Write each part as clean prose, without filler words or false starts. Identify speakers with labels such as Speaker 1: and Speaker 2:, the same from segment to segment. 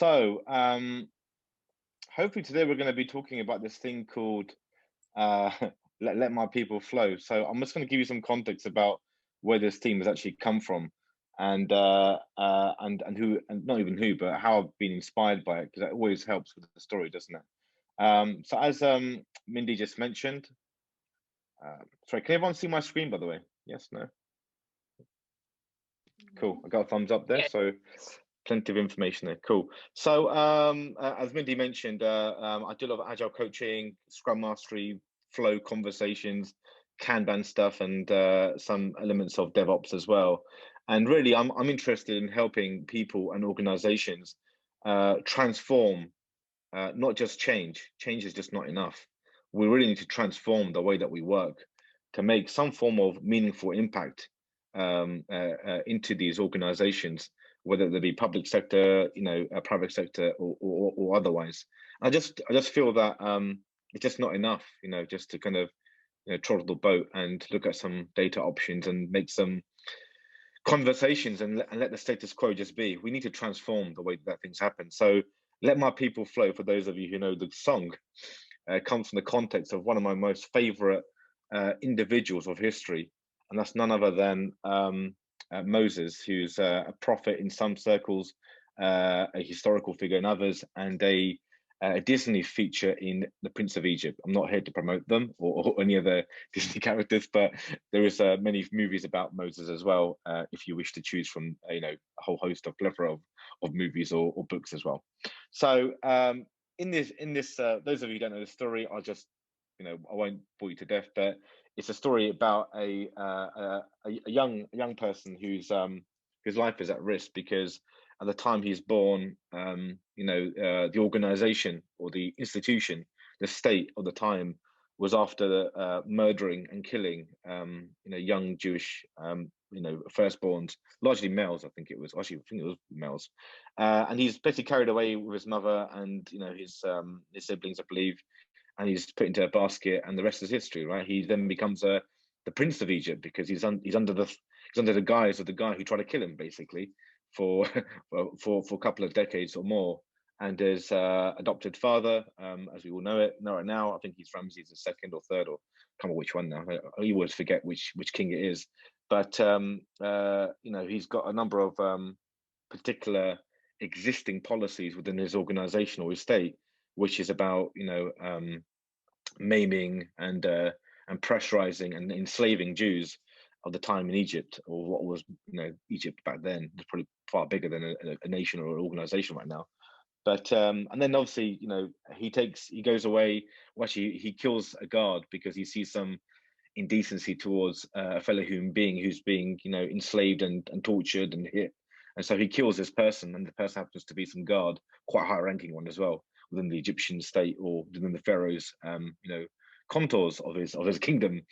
Speaker 1: So, hopefully today we're going to be talking about this thing called uh, let my people flow. So I'm just going to give you some context about where this team has actually come from, and who, and not even who, but how I've been inspired by it, because that always helps with the story, doesn't it? So as Mindy just mentioned, sorry, can everyone see my screen, by the way? Yes, no? Cool. I got a thumbs up there.
Speaker 2: Yeah.
Speaker 1: So plenty of information there. Cool. So as Mindy mentioned, I do a lot of agile coaching, Scrum Mastery, flow conversations, Kanban stuff, and some elements of DevOps as well. And really, I'm interested in helping people and organizations transform, not just change. Change is just not enough. We really need to transform the way that we work to make some form of meaningful impact into these organizations, whether they be public sector, private sector, or otherwise. I just feel that it's just not enough, just to kind of throttle the boat and look at some data options and make some conversations and let the status quo just be. We need to transform the way that things happen. So let my people flow. For those of you who know the song, comes from the context of one of my most favorite individuals of history, and that's none other than Moses, who's a prophet in some circles, a historical figure in others, and a Disney feature in The Prince of Egypt. I'm not here to promote them or any other Disney characters, but there is many movies about Moses as well, if you wish to choose from a whole host of plethora of movies or books as well. So in this those of you who don't know the story, I'll just I won't bore you to death, but it's a story about a young person whose life is at risk because at the time he's born, the organization or the institution, the state of the time, was after murdering and killing young Jewish firstborns, largely males. I think it was males, and he's basically carried away with his mother and his siblings, I believe, and he's put into a basket, and the rest is history, right? He then becomes the Prince of Egypt because he's under the guise of the guy who tried to kill him, basically, for for a couple of decades or more. And his adopted father, as we all know it right now, I think he's Ramses the second or third, or I can't remember which one now. I always forget which king it is. But he's got a number of particular existing policies within his organization or his state, which is about maiming and pressurizing and enslaving Jews of the time in Egypt, or what was Egypt back then. It's probably far bigger than a nation or an organization right now. But and then obviously he goes away. Well, actually, he kills a guard because he sees some indecency towards a fellow human being who's being enslaved and tortured and hit. And so he kills this person, and the person happens to be some guard, quite a high-ranking one as well, within the Egyptian state or within the pharaoh's, contours of his kingdom.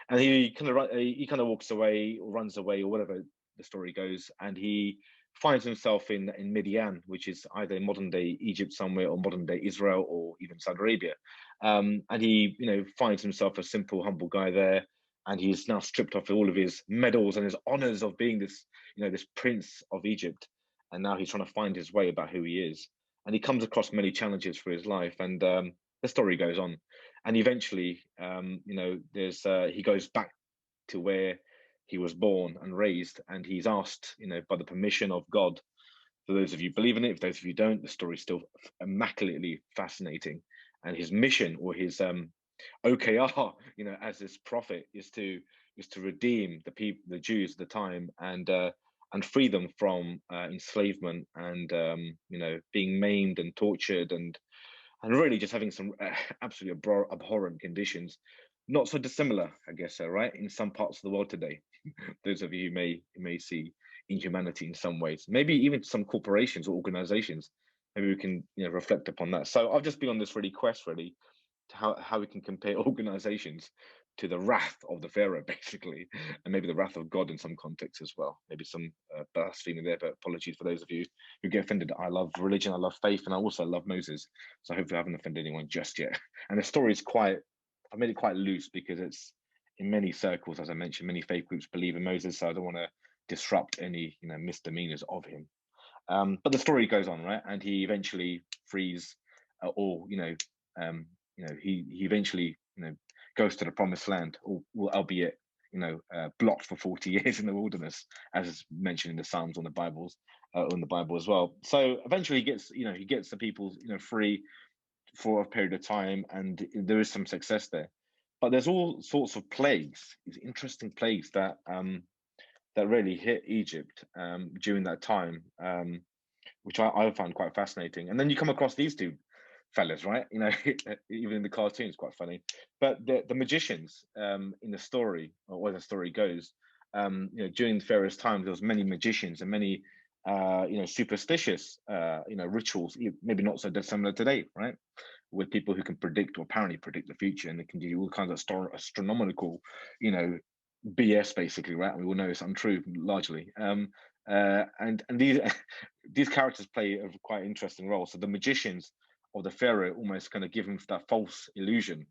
Speaker 1: And he kind of walks away or runs away or whatever the story goes, and he finds himself in Midian, which is either modern-day Egypt somewhere or modern-day Israel or even Saudi Arabia. And he, finds himself a simple, humble guy there, and he's now stripped off all of his medals and his honors of being this, this prince of Egypt, and now he's trying to find his way about who he is. And he comes across many challenges for his life, and the story goes on, and eventually, he goes back to where he was born and raised, and he's asked, by the permission of God. For those of you who believe in it, for those of you who don't, the story's still immaculately fascinating. And his mission, or his OKR, as this prophet, is to redeem the people, the Jews at the time, and free them from enslavement and being maimed and tortured and really just having some absolutely abhorrent conditions, not so dissimilar, I guess, right, in some parts of the world today. Those of you who may see inhumanity in some ways, maybe even some corporations or organizations, maybe we can reflect upon that. So I've just been on this quest to how we can compare organizations to the wrath of the Pharaoh, basically, and maybe the wrath of God in some contexts as well. Maybe some blasphemy there, but apologies for those of you who get offended. I love religion, I love faith, and I also love Moses. So hopefully I haven't offended anyone just yet. And the story is I've made it quite loose because it's in many circles, as I mentioned, many faith groups believe in Moses, so I don't want to disrupt any misdemeanors of him. But the story goes on, right? And he eventually frees, he eventually, goes to the promised land, albeit, blocked for 40 years in the wilderness, as is mentioned in the Psalms on the Bibles, in the Bible as well. So eventually he gets the people, free for a period of time, and there is some success there. But there's all sorts of plagues, these interesting plagues that really hit Egypt during that time, which I found quite fascinating. And then you come across these two fellas, right? Even in the cartoon, it's quite funny. But the magicians in the story, or where the story goes, during Pharaoh's time, there was many magicians and many superstitious rituals, maybe not so dissimilar today, right? With people who can predict, or apparently predict, the future, and they can do all kinds of astronomical, BS, basically, right? And we all know it's untrue largely. And these these characters play a quite interesting role. So the magicians of the pharaoh almost kind of give him that false illusion,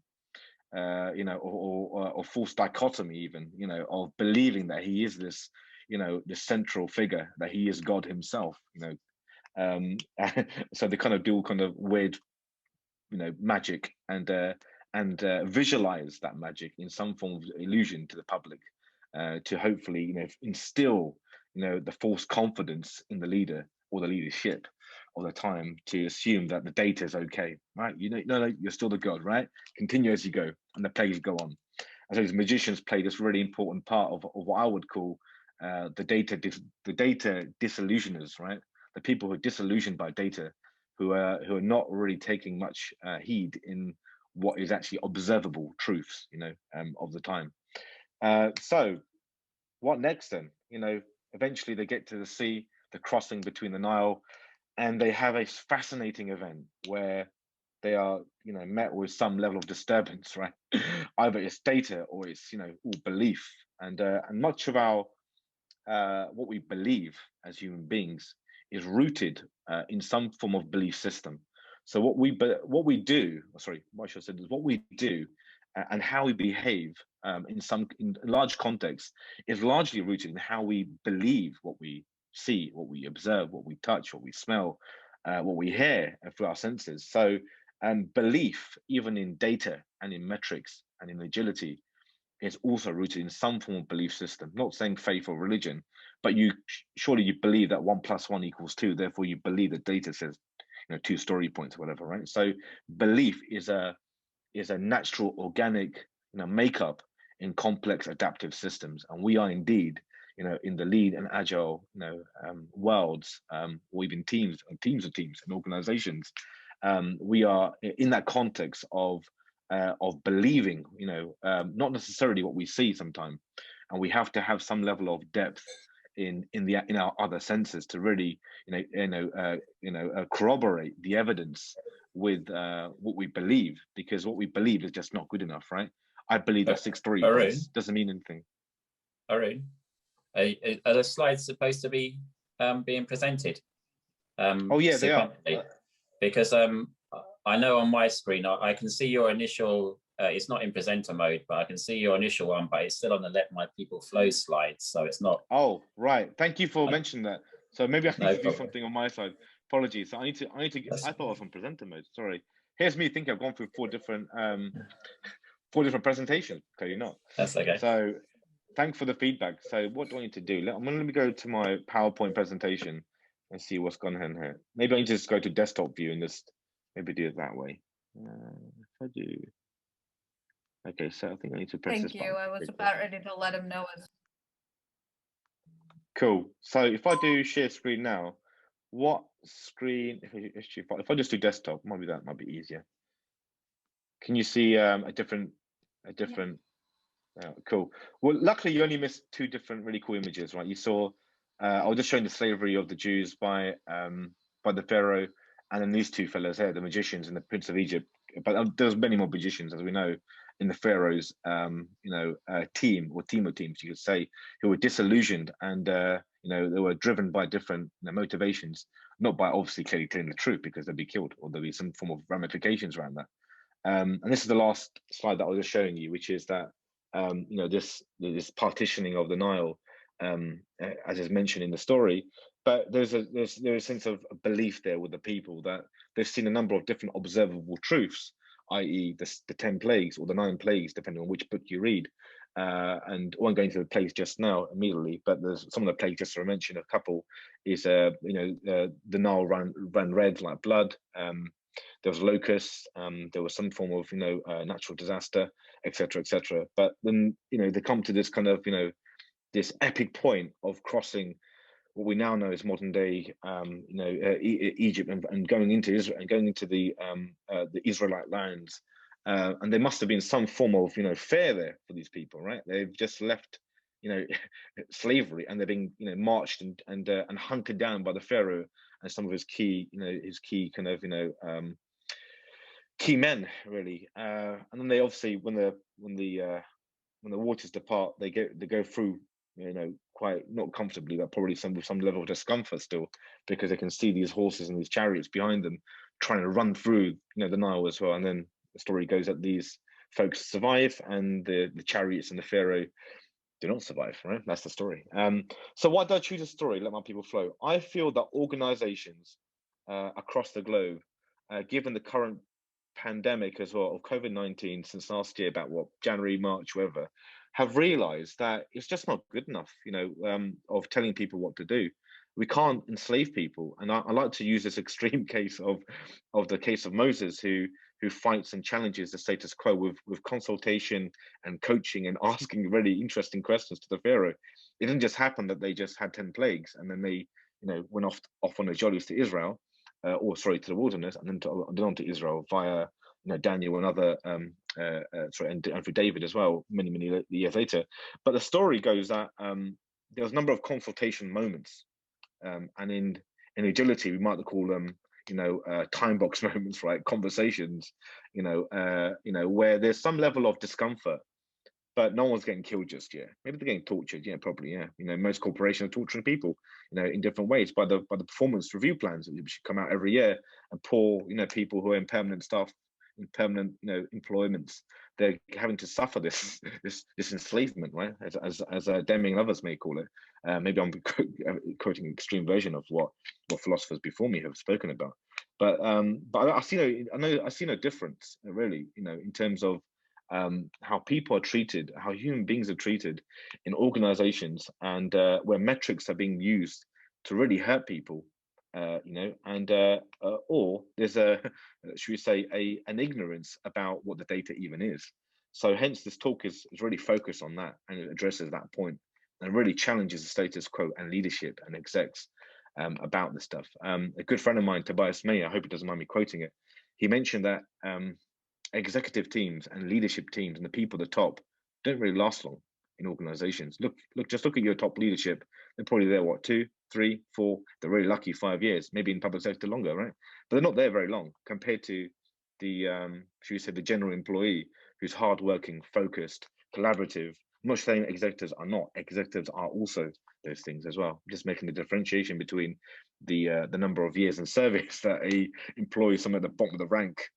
Speaker 1: or false dichotomy, even, of believing that he is this, this central figure, that he is God himself, so they kind of do all kind of weird, magic, and visualize that magic in some form of illusion to the public, to hopefully, instill, the false confidence in the leader or the leadership of the time, to assume that the data is okay, right? No, you're still the god, right? Continue as you go, and the plays go on. And so these magicians play this really important part of what I would call the data disillusioners, right? The people who are disillusioned by data, who are not really taking much heed in what is actually observable truths, of the time. So what next then? Eventually they get to the sea, the crossing between the Nile, and they have a fascinating event where they are, met with some level of disturbance, right? Either it's data, or it's, all belief, and much of our what we believe as human beings is rooted in some form of belief system. So what we do, sorry, what I should say is what we do and how we behave in large contexts is largely rooted in how we believe what we see, what we observe, what we touch, what we smell, what we hear through our senses. So belief, even in data and in metrics and in agility, is also rooted in some form of belief system. Not saying faith or religion, but surely you believe that 1 + 1 = 2. Therefore, you believe that data says, 2 story points or whatever, right? So belief is a natural, organic, makeup in complex adaptive systems, and we are indeed, in the lean and agile, worlds, or even teams of teams and organizations. We are in that context of believing, not necessarily what we see sometimes, and we have to have some level of depth in our other senses to really, corroborate the evidence with what we believe, because what we believe is just not good enough, right? I believe that 6'3", doesn't mean anything.
Speaker 2: Haroon, are the slides supposed to be being presented?
Speaker 1: Oh yeah, they are.
Speaker 2: Because I know on my screen I can see your initial. It's not in presenter mode, but I can see your initial one, but it's still on the Let My People Flow slides, so it's not.
Speaker 1: Oh right, thank you for mentioning that. So maybe I need to do something on my side. Apologies. So I need to. I thought I was on presenter mode. Sorry. Here's me thinking I've gone through 4 different presentations. Okay, you're not.
Speaker 2: That's okay.
Speaker 1: So thanks for the feedback. So what do I need to do? Let me go to my PowerPoint presentation and see what's gone on here. Maybe I need to just go to desktop view and just maybe do it that way. If I do. Okay, so I think I need to press this button.
Speaker 3: Thank you. I was about ready to let him know.
Speaker 1: Cool. So if I do share screen now, what screen? If I just do desktop, might be easier. Can you see a different? Cool. Well, luckily you only missed 2 different really cool images, right? You saw. I was just showing the slavery of the Jews by the Pharaoh, and then these 2 fellows here, the magicians and the Prince of Egypt. But there's many more magicians, as we know, in the Pharaoh's team of teams, you could say, who were disillusioned, and they were driven by different motivations, not by obviously clearly telling the truth, because they'd be killed or there'd be some form of ramifications around that. And this is the last slide that I was just showing you, which is that this partitioning of the Nile, as is mentioned in the story, but there's a sense of belief there with the people that they've seen a number of different observable truths, i.e. the 10 plagues or the 9 plagues, depending on which book you read. And I won't go into the plagues just now immediately, but there's some of the plagues, just to mention a couple, is the Nile ran red like blood. There was locusts. There was some form of natural disaster, etc., etc. But then they come to this kind of this epic point of crossing what we now know as modern day Egypt and going into Israel and going into the Israelite lands. And there must have been some form of fear there for these people, right? They've just left slavery, and they're being marched and hunkered down by the Pharaoh and some of his key kind of key men, really. And then they obviously, when the waters depart, they go through quite not comfortably, but probably with some level of discomfort still, because they can see these horses and these chariots behind them trying to run through the Nile as well. And then the story goes that these folks survive, and the chariots and the Pharaoh do not survive, right? That's the story. So why did I choose a story, Let My People Flow? I feel that organizations across the globe, given the current pandemic as well of COVID-19 since last year, about January, March, whatever, have realized that it's just not good enough, of telling people what to do. We can't enslave people. And I like to use this extreme case of the case of Moses, who fights and challenges the status quo with consultation and coaching and asking really interesting questions to the Pharaoh. It didn't just happen that they just had 10 plagues and then they went off on their jollies to Israel, to the wilderness, and then on to Israel via Daniel and other and for David as well, many years later. But the story goes that there was a number of consultation moments, and in agility we might call them time box moments, right? Conversations, where there's some level of discomfort, but no one's getting killed just yet. Maybe they're getting tortured, probably, yeah. Most corporations are torturing people, in different ways by the performance review plans that should come out every year and poor, people who are in permanent staff, in permanent, employments, they're having to suffer this enslavement, right? As Deming and others may call it. Maybe I'm quoting an extreme version of what philosophers before me have spoken about. But I see no difference really, in terms of how people are treated, how human beings are treated in organizations, and where metrics are being used to really hurt people, or there's should we say, an ignorance about what the data even is. So hence this talk is really focused on that, and it addresses that point and really challenges the status quo and leadership and execs about this stuff. A good friend of mine, Tobias May, I hope he doesn't mind me quoting it, he mentioned that executive teams and leadership teams and the people at the top don't really last long in organizations. Just look at your top leadership. They're probably there 2, 3, 4, they're really lucky 5 years, maybe in public sector longer, right? But they're not there very long compared to the should we say, the general employee who's hardworking, focused, collaborative. I'm not saying executives are not. Executives are also those things as well. Just making the differentiation between the number of years in service that a employee, someone at the bottom of the rank,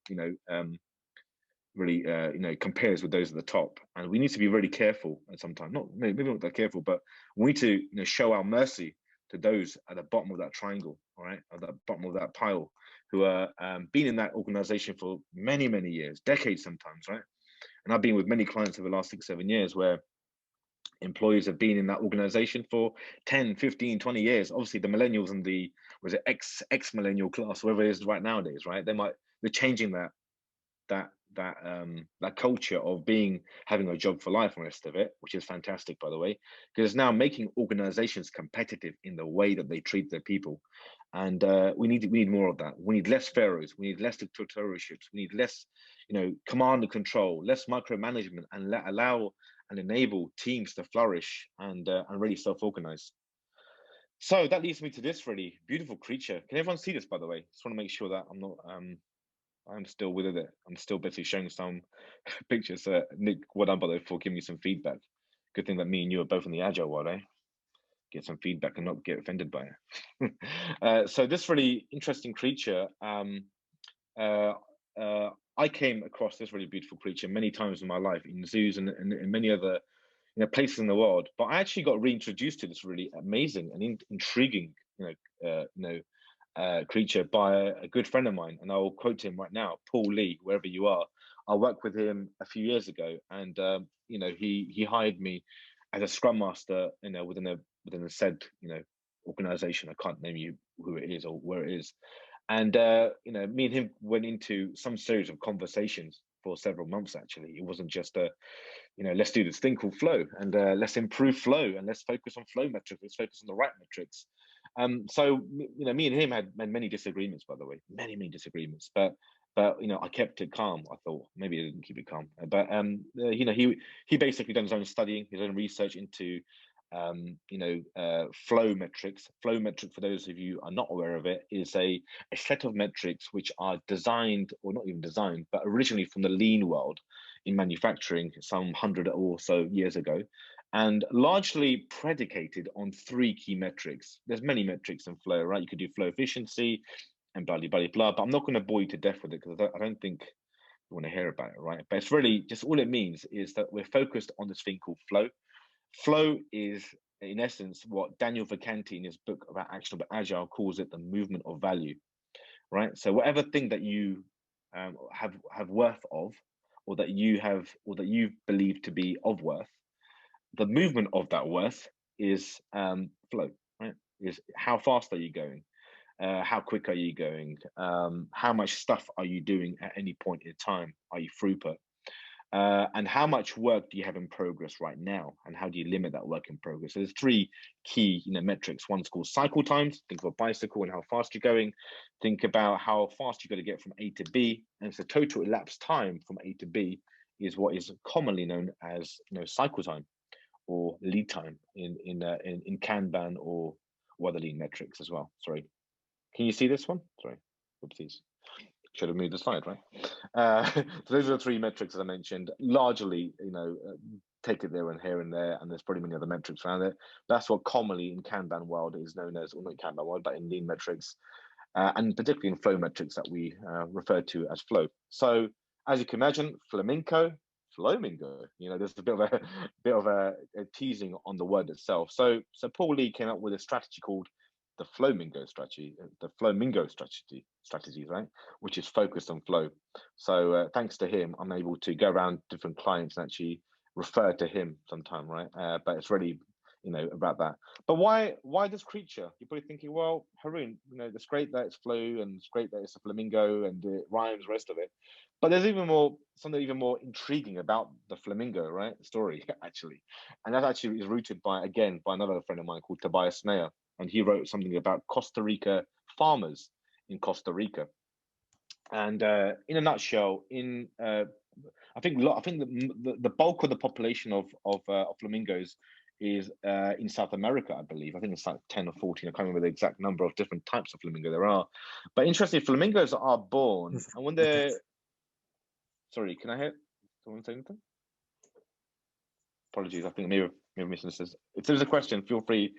Speaker 1: really compares with those at the top. And we need to be really careful at some time, maybe not that careful, but we need to show our mercy to those at the bottom of that triangle, all right, at the bottom of that pile, who are been in that organization for many years, decades sometimes, right? And I've been with many clients over the last 6-7 years where employees have been in that organization for 10, 15, 20 years. Obviously the millennials and the ex millennial class, whoever it is right nowadays, right, they're changing that culture of having a job for life and the rest of it, which is fantastic, by the way, because it's now making organizations competitive in the way that they treat their people. And we need more of that. We need less pharaohs, we need less dictatorships, we need less command and control, less micromanagement, and allow and enable teams to flourish and really self-organize. So that leads me to this really beautiful creature. Can everyone see this, by the way? Just want to make sure that I'm still with it. I'm still basically showing some pictures. Nick, well done, by the way, for giving me some feedback. Good thing that me and you are both in the Agile world, eh? Get some feedback and not get offended by it. So this really interesting creature, I came across this really beautiful creature many times in my life, in zoos and in many other places in the world. But I actually got reintroduced to this really amazing and intriguing creature by a good friend of mine, and I'll quote him right now, Paul Lee, wherever you are. I worked with him a few years ago, and he hired me as a scrum master, within a said organization. I can't name you who it is or where it is. And me and him went into some series of conversations for several months. Actually, it wasn't just let's do this thing called flow, and let's improve flow, and let's focus on flow metrics. Let's focus on the right metrics. So me and him had many disagreements, by the way, many disagreements. But I kept it calm. I thought maybe I didn't keep it calm, but he basically done his own studying, his own research into flow metrics. Flow metric, for those of you who are not aware of it, is a set of metrics which are designed, or not even designed, but originally from the lean world in manufacturing some 100 or so years ago, and largely predicated on three key metrics. There's many metrics in flow, right? You could do flow efficiency and blah, blah, blah, blah, but I'm not going to bore you to death with it because I don't think you want to hear about it, right? But it's really just, all it means is that we're focused on this thing called flow. Flow is, in essence, what Daniel Vacanti in his book about Actionable Agile calls it the movement of value, right? So whatever thing that you have worth of, or that you believe to be of worth, the movement of that worth is flow, right? Is how fast are you going? How quick are you going? How much stuff are you doing at any point in time? Are you throughput? And how much work do you have in progress right now? And how do you limit that work in progress? So there's three key metrics. One's called cycle times. Think of a bicycle and how fast you're going. Think about how fast you got to get from A to B. And so total elapsed time from A to B is what is commonly known as cycle time, or lead time in Kanban or other lean metrics as well. Sorry, can you see this one? Sorry, oopsies. Should have moved the slide, right? So those are the three metrics that I mentioned. Largely, take it there and here and there, and there's probably many other metrics around it. That's what commonly in Kanban world is known as, or not Kanban world, but in lean metrics, and particularly in flow metrics that we refer to as flow. So as you can imagine, Flow-mingo, there's a bit of a teasing on the word itself. So Paul Lee came up with a strategy called the Flow-mingo strategy, strategies, right? Which is focused on flow. So thanks to him, I'm able to go around different clients and actually refer to him sometime, right? But it's really, about that. But why this creature? You're probably thinking, well, Haroon, it's great that it's flow, and it's great that it's a flamingo and it rhymes, the rest of it. But there's something even more intriguing about the flamingo, right? Story, actually. And that actually is rooted by another friend of mine called Tobias Sneyer. And he wrote something about Costa Rica farmers in Costa Rica. And in a nutshell, I think the bulk of the population of flamingos is in South America, I believe. I think it's like 10 or 14. I can't remember the exact number of different types of flamingo there are. But interestingly, flamingos are born, and when they're... Sorry, can I hear someone say anything? Apologies, I think maybe missing this. If there's a question, feel free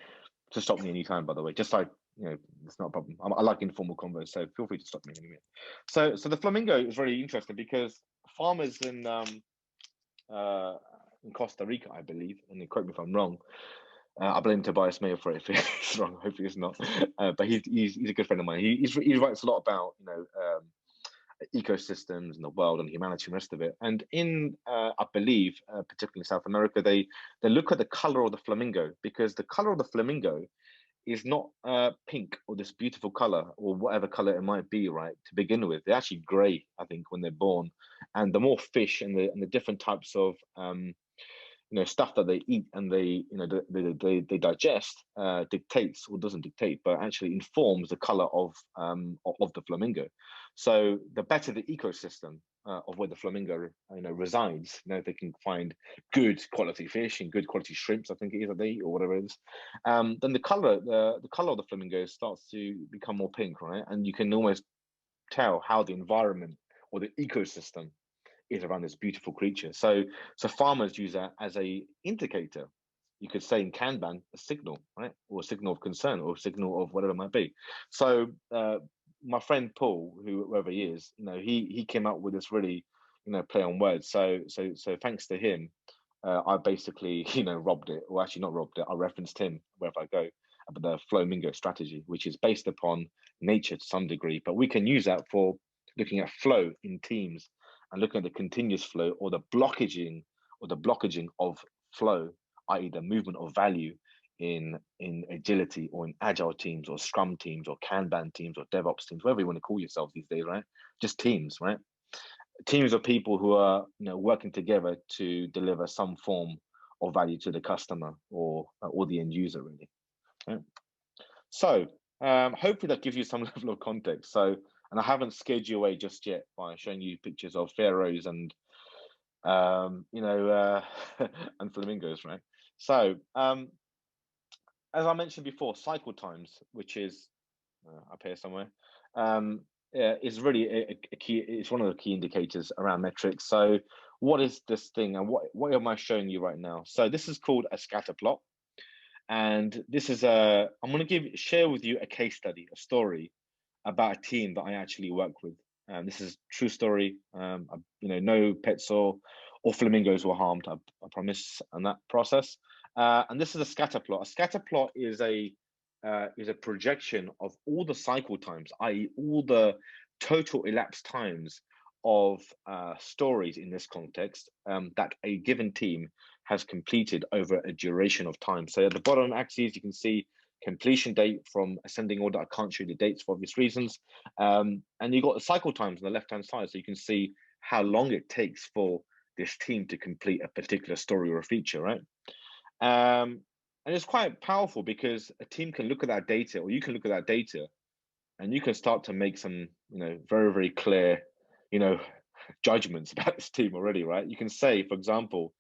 Speaker 1: to stop me anytime, by the way. Just like, it's not a problem. I like informal convos, so feel free to stop me anyway. So the flamingo is very interesting because farmers in Costa Rica, I believe, and quote me if I'm wrong, I blame Tobias Mayer for it if it's wrong. Hopefully it's not. But he's a good friend of mine. He writes a lot about ecosystems in the world and humanity and the rest of it. And in I believe, particularly in South America, they look at the color of the flamingo, because the color of the flamingo is not pink or this beautiful color or whatever color it might be, right? To begin with, they're actually gray, I think, when they're born. And the more fish and the different types of stuff that they eat and they digest dictates, or doesn't dictate, but actually informs the color of the flamingo. So the better the ecosystem of where the flamingo resides, they can find good quality fish and good quality shrimps, I think it is, that they eat, or whatever it is, then the color of the flamingo starts to become more pink, right? And you can almost tell how the environment or the ecosystem is around this beautiful creature. So farmers use that as a indicator. You could say in Kanban, a signal, right? Or a signal of concern, or a signal of whatever it might be. So my friend Paul, whoever he is, he came up with this really, play on words. So thanks to him, I basically, robbed it, or actually not robbed it. I referenced him wherever I go, the Flow-mingo strategy, which is based upon nature to some degree, but we can use that for looking at flow in teams and looking at the continuous flow or the blockaging of flow, i.e. the movement of value in agility or in agile teams or scrum teams or Kanban teams or DevOps teams, whatever you want to call yourselves these days, right? Just teams, right? Teams of people who are working together to deliver some form of value to the customer or the end user, really. Right? So hopefully that gives you some level of context. So, and I haven't scared you away just yet by showing you pictures of pharaohs and and flamingos, right? So as I mentioned before, cycle times, which is up here somewhere, is really a key. It's one of the key indicators around metrics. So what is this thing, and what am I showing you right now? So this is called a scatter plot, and this is I'm going to share with you a case study, a story about a team that I actually work with. This is a true story. No pets or flamingos were harmed. I promise on that process. And this is a scatter plot. A scatter plot is a projection of all the cycle times, i.e. all the total elapsed times of stories in this context that a given team has completed over a duration of time. So at the bottom axis, you can see completion date from ascending order. I can't show you the dates for obvious reasons. And you've got the cycle times on the left-hand side, so you can see how long it takes for this team to complete a particular story or a feature, right? And it's quite powerful because a team can look at that data, or you can look at that data, and you can start to make some, very, very clear, judgments about this team already, right? You can say, for example,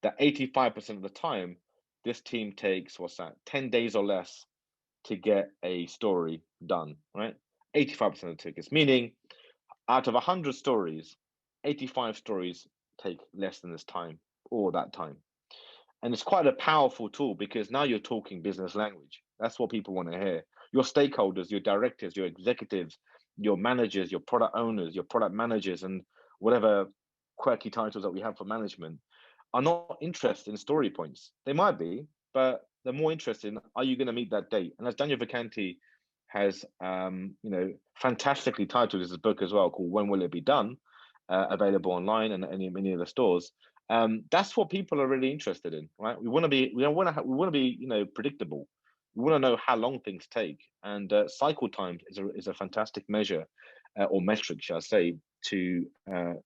Speaker 1: that 85% of the time, this team takes, 10 days or less to get a story done, right? 85% of the tickets, meaning out of 100 stories, 85 stories take less than this time or that time. And it's quite a powerful tool because now you're talking business language. That's what people want to hear. Your stakeholders, your directors, your executives, your managers, your product owners, your product managers, and whatever quirky titles that we have for management are not interested in story points. They might be, but they're more interested in, are you going to meet that date? And as Daniel Vacanti has, fantastically titled his book as well, called When Will It Be Done, available online and many of the stores. That's what people are really interested in, right? We want to be predictable. We want to know how long things take, and cycle time is a fantastic measure or metric, shall I say, to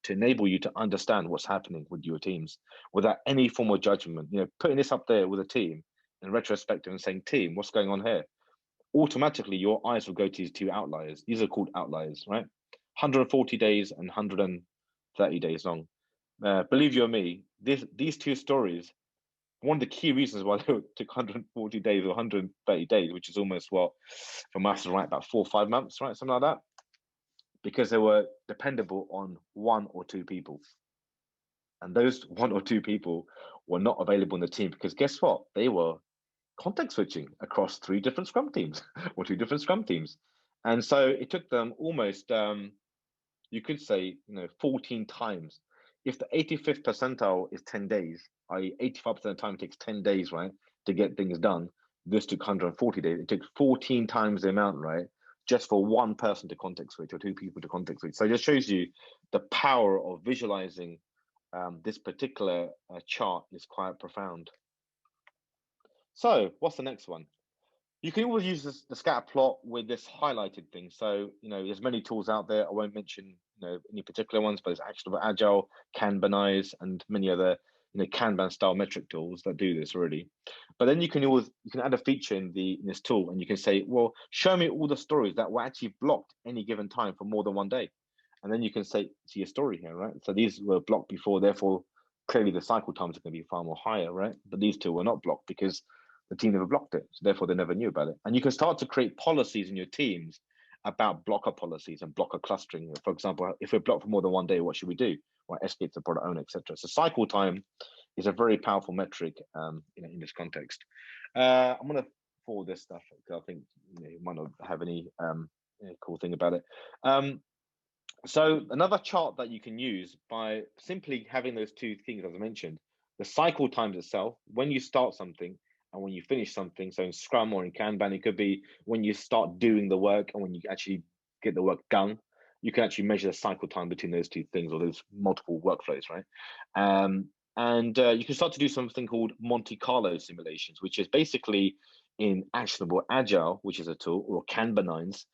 Speaker 1: enable you to understand what's happening with your teams without any form of judgment. Putting this up there with a team in retrospective and saying, "Team, what's going on here?" Automatically, your eyes will go to these two outliers. These are called outliers, right? 140 days and 130 days long. Believe you or me, these two stories, one of the key reasons why they took 140 days or 130 days, which is almost what, from us, right, about 4 or 5 months, right, something like that, because they were dependable on 1 or 2 people. And those 1 or 2 people were not available in the team because guess what? They were context switching across 3 different Scrum teams or 2 different Scrum teams. And so it took them almost, you could say, 14 times. If the 85th percentile is 10 days, i.e. 85% of the time it takes 10 days, right, to get things done, this took 140 days. It took 14 times the amount, right, just for 1 person to context switch or 2 people to context switch. So it just shows you the power of visualizing this particular chart is quite profound. So what's the next one? You can always use the scatter plot with this highlighted thing. So, there's many tools out there. I won't mention, any particular ones, but there's Actionable Agile, Kanbanize, and many other, Kanban style metric tools that do this already. But then you can add a feature in this tool, and you can say, well, show me all the stories that were actually blocked any given time for more than 1 day. And then you can say, see a story here, right? So these were blocked before, therefore, clearly the cycle times are going to be far more higher, right? But these two were not blocked because the team never blocked it, so therefore they never knew about it. And you can start to create policies in your teams about blocker policies and blocker clustering. For example, if we're blocked for more than 1 day, what should we do? Well, escalate to product owner, etc. So cycle time is a very powerful metric in this context. I'm going to forward this stuff because I think you might not have any cool thing about it. So another chart that you can use by simply having those 2 things, as I mentioned, the cycle times itself, when you start something, and when you finish something. So in Scrum or in Kanban, it could be when you start doing the work and when you actually get the work done. You can actually measure the cycle time between those two things, or those multiple workflows, right? And you can start to do something called Monte Carlo simulations, which is basically in actionable Agile, which is a tool, or Kanbanines.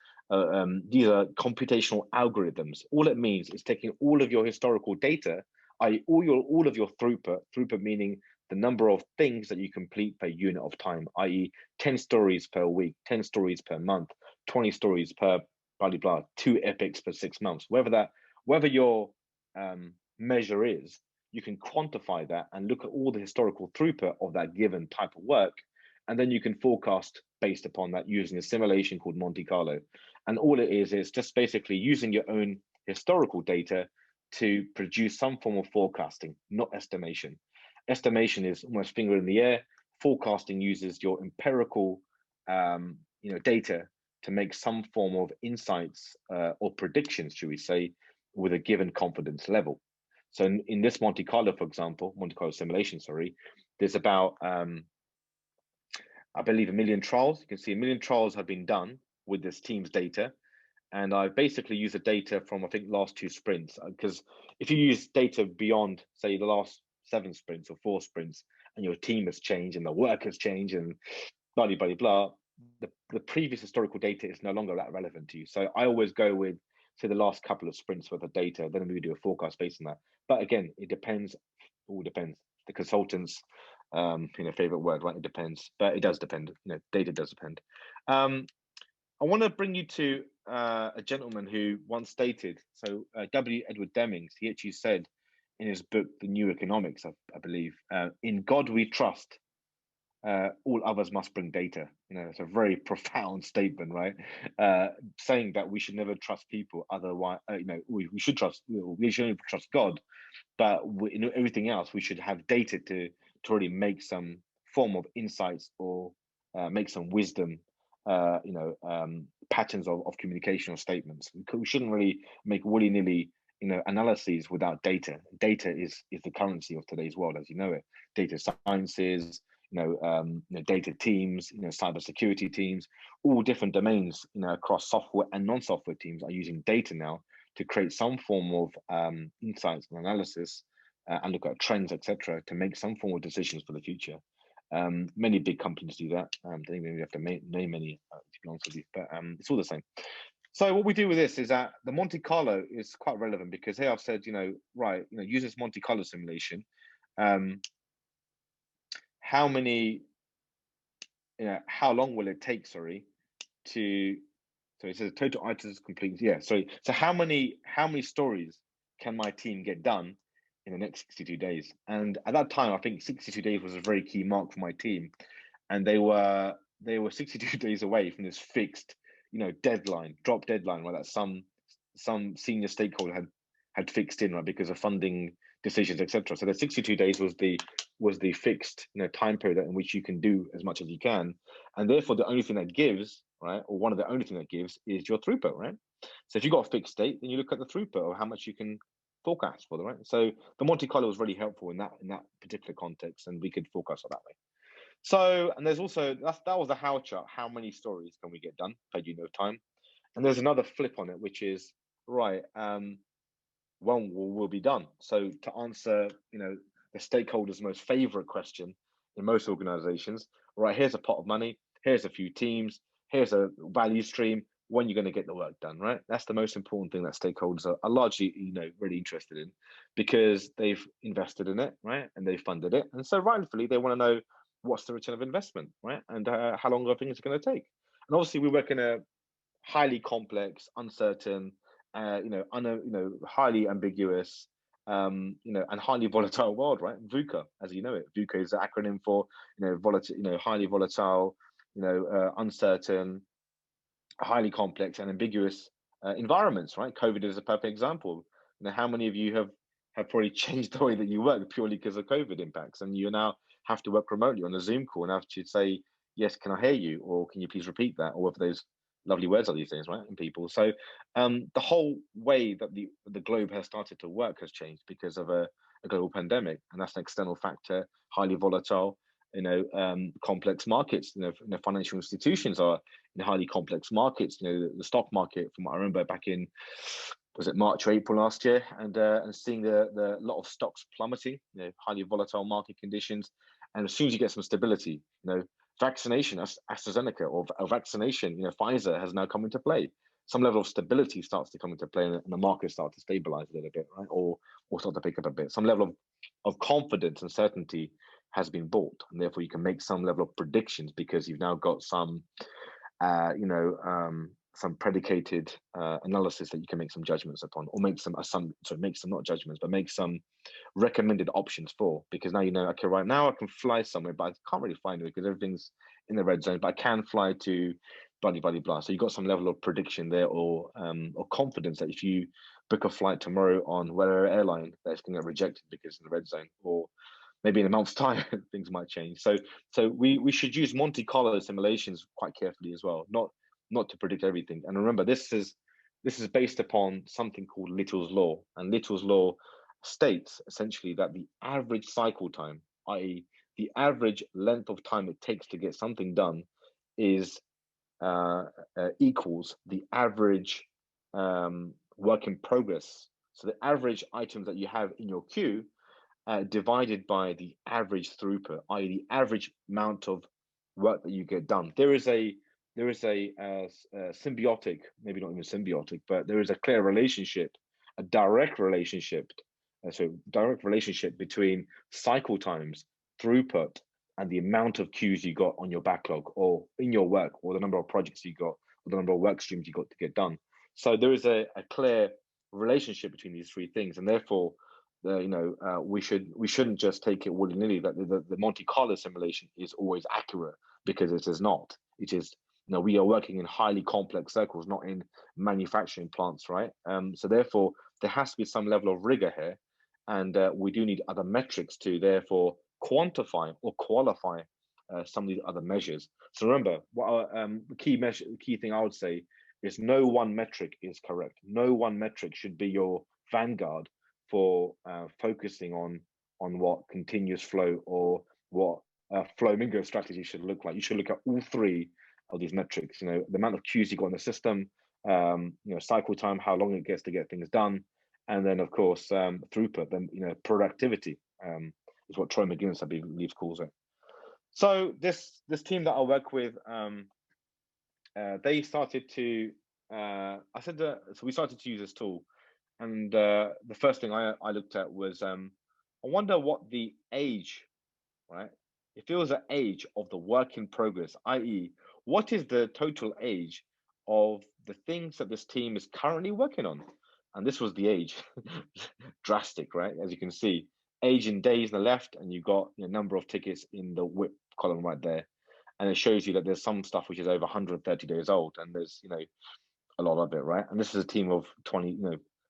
Speaker 1: These are computational algorithms. All it means is taking all of your historical data, i.e., all of your throughput meaning the number of things that you complete per unit of time, i.e., 10 stories per week, 10 stories per month, 20 stories per blah blah blah, 2 epics per 6 months, whether your measure is, you can quantify that and look at all the historical throughput of that given type of work, and then you can forecast based upon that using a simulation called Monte Carlo. And all it is just basically using your own historical data to produce some form of forecasting, not estimation. Estimation is almost finger in the air. Forecasting uses your empirical data to make some form of insights or predictions, should we say, with a given confidence level. So in this Monte Carlo, for example, Monte Carlo simulation, sorry, there's about, I believe, 1 million trials. You can see 1 million trials have been done with this team's data. And I basically use the data from, I think, last 2 sprints, because if you use data beyond, say, the last 7 sprints or 4 sprints, and your team has changed and the work has changed and blah, blah, blah, blah, the previous historical data is no longer that relevant to you. So I always go with, say, the last couple of sprints worth of data, then we do a forecast based on that. But again, it depends, all depends. The consultant's favorite word, right? It depends, but it does depend. Data does depend. I want to bring you to a gentleman who once stated, so W. Edward Demings, he actually said in his book, The New Economics, I believe, in God we trust, all others must bring data. It's a very profound statement, right? Saying that we should never trust people. Otherwise, we should trust, we should only trust God, but in everything else, we should have data to really make some form of insights or make some wisdom, patterns of communication or statements. We shouldn't really make willy-nilly, analyses without data. Data is the currency of today's world, as you know it. Data sciences, data teams, cybersecurity teams, all different domains, across software and non-software teams are using data now to create some form of insights and analysis and look at trends, etc., to make some form of decisions for the future. Many big companies do that. Don't even have to name any, to be honest with you, but it's all the same. So what we do with this is that the Monte Carlo is quite relevant, because here I've said, use this Monte Carlo simulation. How long will it take, so it says total items complete. Yeah, so how many stories can my team get done in the next 62 days? And at that time, I think 62 days was a very key mark for my team. And they were 62 days away from this fixed, drop deadline, right? That some senior stakeholder had fixed in, right, because of funding decisions, etc. So the 62 days was the fixed, time period in which you can do as much as you can. And therefore the only thing that gives, right, or one of the only thing that gives, is your throughput, right? So if you've got a fixed date, then you look at the throughput, or how much you can forecast for them, right? So the Monte Carlo was really helpful in that particular context, and we could forecast it that way. So, and there's also, that was the how chart. How many stories can we get done per unit of time? And there's another flip on it, which is, right, when will be done? So to answer, the stakeholders' most favorite question in most organizations, right, here's a pot of money, here's a few teams, here's a value stream, when you're going to get the work done, right? That's the most important thing that stakeholders are largely, really interested in, because they've invested in it, right? And they funded it. And so rightfully, they want to know what's the return of investment, right? And how long are things going to take? And obviously we work in a highly complex, uncertain, highly ambiguous, and highly volatile world, right? VUCA, as you know it. VUCA is the acronym for, volatile, highly volatile, uncertain, highly complex and ambiguous environments, right? COVID is a perfect example. How many of you have probably changed the way that you work purely because of COVID impacts, and you now have to work remotely on a Zoom call and have to say, yes, can I hear you? Or can you please repeat that? Or whatever those lovely words are these days, right? In people. So the whole way that the globe has started to work has changed because of a global pandemic, and that's an external factor, highly volatile. complex markets. Financial institutions are in highly complex markets. The stock market, from what I remember back in, was it March or April last year, and seeing the lot of stocks plummeting, highly volatile market conditions. And as soon as you get some stability, vaccination, AstraZeneca, or vaccination, Pfizer has now come into play. Some level of stability starts to come into play, and the market starts to stabilize a little bit, right? Or start to pick up a bit. Some level of confidence and certainty has been bought, and therefore you can make some level of predictions because you've now got some predicated analysis that you can make some judgments upon, or make some not judgments, but make some recommended options for. Because now okay, right now I can fly somewhere, but I can't really fly anywhere because everything's in the red zone. But I can fly to blah blah blah. So you've got some level of prediction there, or confidence that if you book a flight tomorrow on whatever airline, that's going to get rejected because in the red zone, or maybe in a month's time things might change. So we should use Monte Carlo simulations quite carefully as well, not to predict everything. And remember, this is based upon something called Little's Law. And Little's Law states essentially that the average cycle time, i.e. the average length of time it takes to get something done, is equals the average work in progress. So the average items that you have in your queue divided by the average throughput, i.e. the average amount of work that you get done. There is a symbiotic, maybe not even symbiotic, but there is a clear relationship, a direct relationship between cycle times, throughput, and the amount of queues you got on your backlog, or in your work, or the number of projects you got, or the number of work streams you got to get done. So there is a clear relationship between these three things, and therefore, we shouldn't just take it willy-nilly that the Monte Carlo simulation is always accurate, because it is not. It is, we are working in highly complex circles, not in manufacturing plants, right? So therefore, there has to be some level of rigor here, and we do need other metrics to therefore quantify or qualify some of these other measures. So remember, what the key thing I would say is no one metric is correct. No one metric should be your vanguard for focusing on what continuous flow or what Flow-mingo strategy should look like. You should look at all three of these metrics. The amount of queues you got in the system, cycle time, how long it gets to get things done, and then of course throughput. Then productivity is what Troy McGinnis, I believe, calls it. So this team that I work with, they started to. So we started to use this tool, and the first thing I looked at was I wonder what the age, right? It feels the age of the work in progress, i.e., what is the total age of the things that this team is currently working on? And this was the age. Drastic, right? As you can see, age in days on the left, and you've got number of tickets in the WIP column right there. And it shows you that there's some stuff which is over 130 days old, and there's a lot of it, right? And this is a team of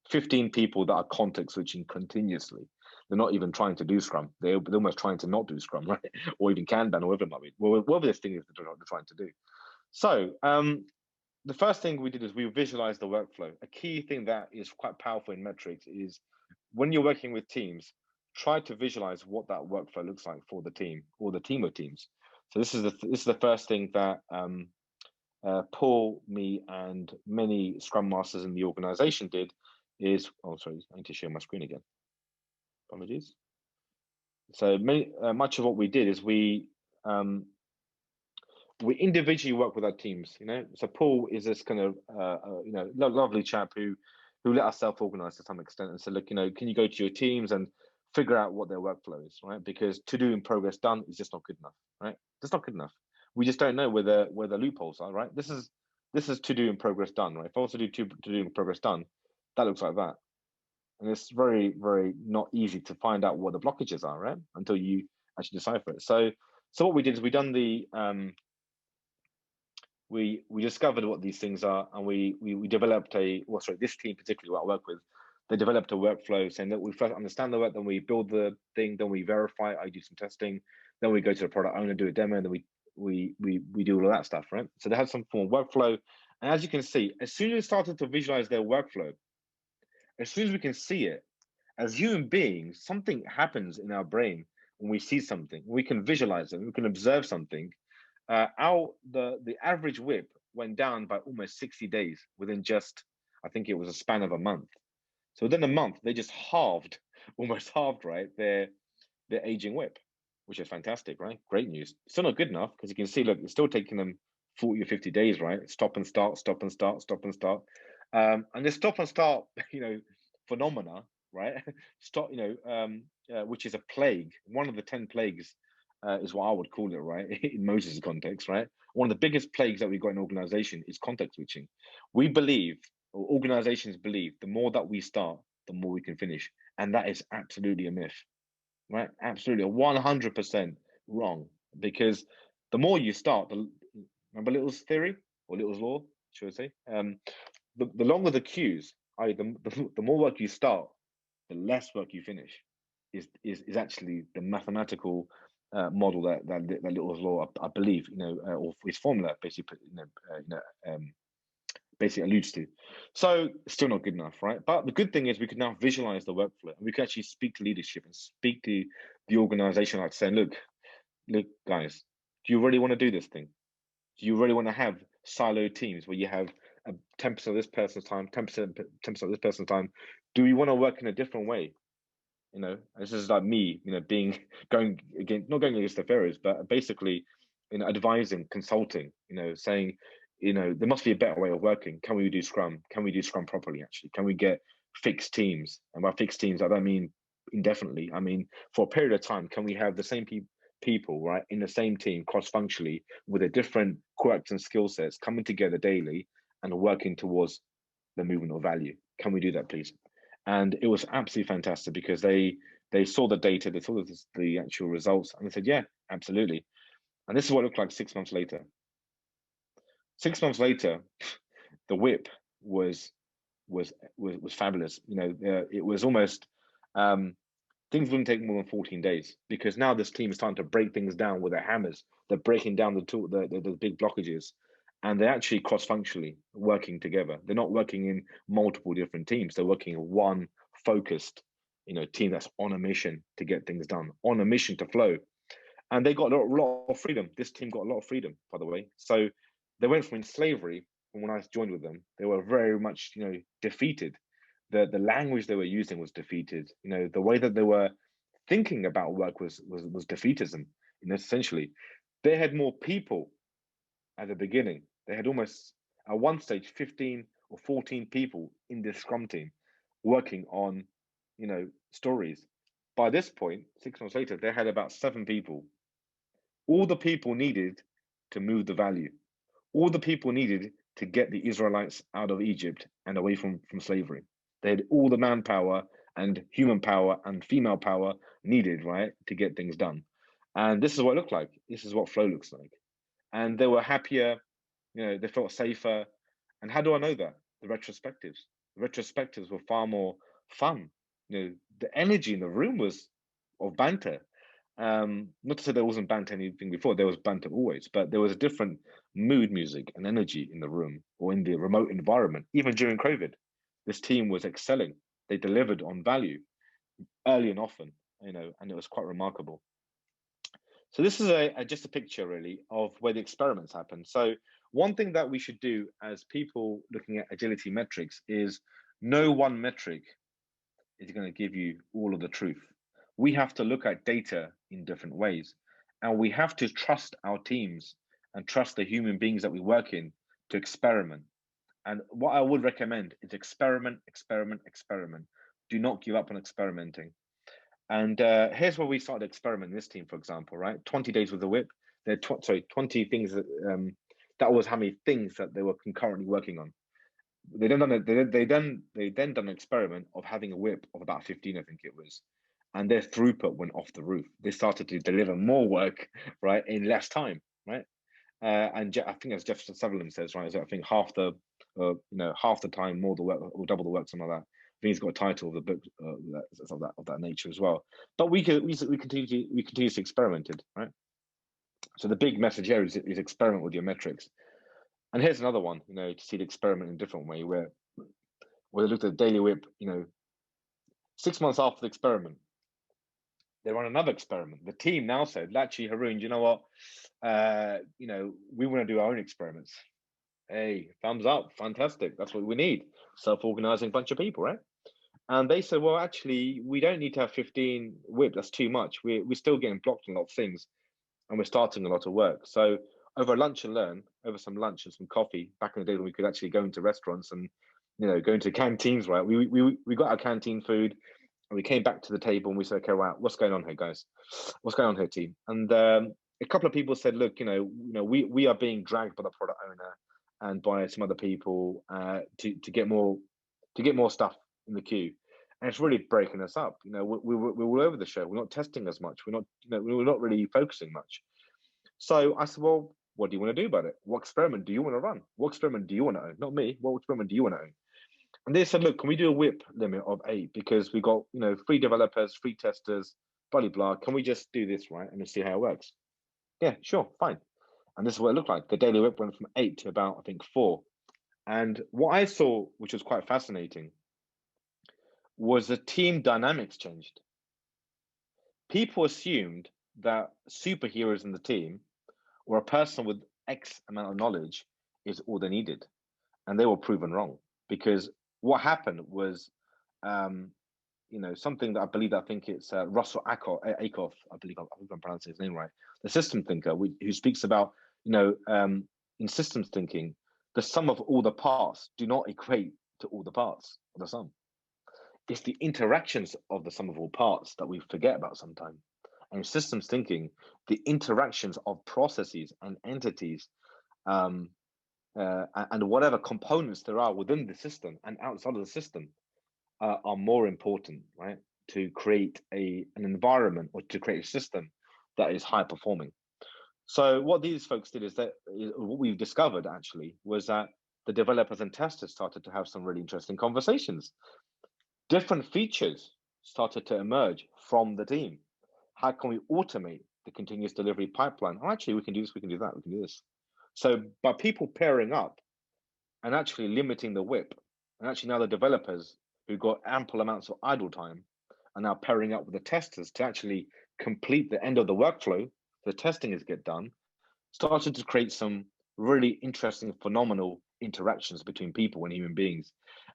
Speaker 1: 15 people that are context switching continuously. They're not even trying to do Scrum. They're almost trying to not do Scrum, right? Or even Kanban, or whatever it might be. Whatever this thing is that they're trying to do. So the first thing we did is we visualized the workflow. A key thing that is quite powerful in metrics is when you're working with teams, try to visualize what that workflow looks like for the team or the team of teams. So this is the first thing that Paul, me, and many Scrum Masters in the organization did. I need to share my screen again. Apologies. So much of what we did is we individually work with our teams. So Paul is this kind of lovely chap who let us self-organize to some extent and said, look, can you go to your teams and figure out what their workflow is, right? Because to do in progress done is just not good enough, right? It's not good enough. We just don't know where the loopholes are, right? This is to do in progress done, right? If I was to do to do in progress done, that looks like that. And it's very, very not easy to find out what the blockages are, right? Until you actually decipher it. So what we did is we done the we discovered what these things are, and we developed this team particularly what I work with, they developed a workflow saying that we first understand the work, then we build the thing, then we verify, I do some testing, then we go to the product owner, do a demo, and then we do all of that stuff, right? So they had some form of workflow, and as you can see, as soon as we started to visualize their workflow, as soon as we can see it, as human beings, something happens in our brain when we see something, we can visualize it, we can observe something, the average WIP went down by almost 60 days within just, I think it was a span of a month. So within a month, they just halved, almost halved, right, their aging WIP, which is fantastic, right? Great news. Still not good enough, because you can see, look, it's still taking them 40 or 50 days, right? Stop and start, stop and start, stop and start. And this stop and start, phenomena, right? Stop, which is a plague. One of the 10 plagues is what I would call it, right? In Moses' context, right? One of the biggest plagues that we've got in organization is context switching. We believe, or organizations believe, the more that we start, the more we can finish. And that is absolutely a myth, right? Absolutely, 100% wrong. Because the more you start, remember Little's theory, or Little's law, should I say? The longer the queues, the more work you start, the less work you finish. Is actually the mathematical model that Little's law, I believe, or his formula basically, basically alludes to. So still not good enough, right? But the good thing is we can now visualize the workflow, and we can actually speak to leadership and speak to the organization, like saying, look, guys, do you really want to do this thing? Do you really want to have siloed teams where you have 10% of this person's time, 10% of this person's time? Do we want to work in a different way? This is like me, going against the pharaohs, but basically, advising, consulting, saying, there must be a better way of working. Can we do Scrum? Can we do Scrum properly? Actually, can we get fixed teams? And by fixed teams, I don't mean indefinitely. I mean for a period of time. Can we have the same people, right, in the same team, cross-functionally, with a different quirks and skill sets, coming together daily and working towards the movement of value? Can we do that, please? And it was absolutely fantastic, because they saw the data, they saw the actual results, and they said, yeah, absolutely. And this is what it looked like 6 months later. 6 months later, the WIP was fabulous. It was almost things wouldn't take more than 14 days, because now this team is starting to break things down with their hammers. They're breaking down the big blockages, and they're actually cross-functionally working together. They're not working in multiple different teams. They're working in one focused, team that's on a mission to get things done, on a mission to flow. And they got a lot of freedom. This team got a lot of freedom, by the way. So they went from slavery, and when I joined with them, they were very much, defeated. The language they were using was defeated. The way that they were thinking about work was defeatism. Essentially, they had more people at the beginning. They had almost, at one stage, 15 or 14 people in this Scrum team working on, stories. By this point, 6 months later, they had about 7 people. All the people needed to move the value. All the people needed to get the Israelites out of Egypt and away from slavery. They had all the manpower and human power and female power needed, right, to get things done. And this is what it looked like. This is what flow looks like. And they were happier, they felt safer. And how do I know that? The retrospectives. The retrospectives were far more fun. The energy in the room was of banter. Not to say there wasn't banter anything before, there was banter always, but there was a different mood music and energy in the room or in the remote environment. Even during COVID, this team was excelling. They delivered on value early and often, and it was quite remarkable. So this is just a picture really of where the experiments happen. So one thing that we should do as people looking at agility metrics is no one metric is going to give you all of the truth. We have to look at data in different ways, and we have to trust our teams and trust the human beings that we work in to experiment. And what I would recommend is experiment, experiment, experiment. Do not give up on experimenting. And here's where we started experimenting this team, for example, right? 20 days with the WIP. There 20 things that was how many things that they were concurrently working on. They then done an experiment of having a WIP of about 15, I think it was, and their throughput went off the roof. They started to deliver more work, right, in less time, right? And I think as Jeff Sutherland says, right, I think half the time, more the work, or double the work, something like that. I think he's got a title of the book of that nature as well. But we continuously experimented, right? So the big message here is experiment with your metrics. And here's another one, to see the experiment in a different way, where they looked at daily WIP, 6 months after the experiment, they run another experiment. The team now said, actually, Haroon, do you know what? We want to do our own experiments. Hey, thumbs up, fantastic. That's what we need. Self-organizing bunch of people, right? And they said, well, actually, we don't need to have 15 WIP. That's too much. We're still getting blocked on a lot of things, and we're starting a lot of work. So over lunch and learn, over some lunch and some coffee, back in the day when we could actually go into restaurants and go into canteens, right? We got our canteen food, and we came back to the table and we said, okay, right, what's going on here, guys? What's going on here, team? And a couple of people said, look, we are being dragged by the product owner and by some other people to get more stuff in the queue, and it's really breaking us up. We're all over the show. We're not testing as much. We're not really focusing much. So I said, well, what do you want to do about it? What experiment do you want to run? What experiment do you want to own? Not me. What experiment do you want to own? And they said, look, can we do a WIP limit of 8? Because we got, 3 developers, 3 testers, blah, blah, blah. Can we just do this, right? And see how it works? Yeah, sure, fine. And this is what it looked like. The daily WIP went from 8 to about, I think, 4. And what I saw, which was quite fascinating, was the team dynamics changed. People assumed that superheroes in the team or a person with X amount of knowledge is all they needed. And they were proven wrong, because what happened was, something that I think it's Russell Akoff, I believe I'm pronouncing his name right, the system thinker, who speaks about, in systems thinking, the sum of all the parts do not equate to all the parts of the sum. It's the interactions of the sum of all parts that we forget about sometimes. And in systems thinking, the interactions of processes and entities and whatever components there are within the system and outside of the system are more important, right? To create an environment or to create a system that is high performing. So what these folks did is that what we've discovered actually was that the developers and testers started to have some really interesting conversations. Different features started to emerge from the team. How can we automate the continuous delivery pipeline? Oh, actually, we can do this, we can do that, we can do this. So by people pairing up and actually limiting the WIP, and actually now the developers who got ample amounts of idle time are now pairing up with the testers to actually complete the end of the workflow, the testing is get done, started to create some really interesting, phenomenal interactions between people and human beings.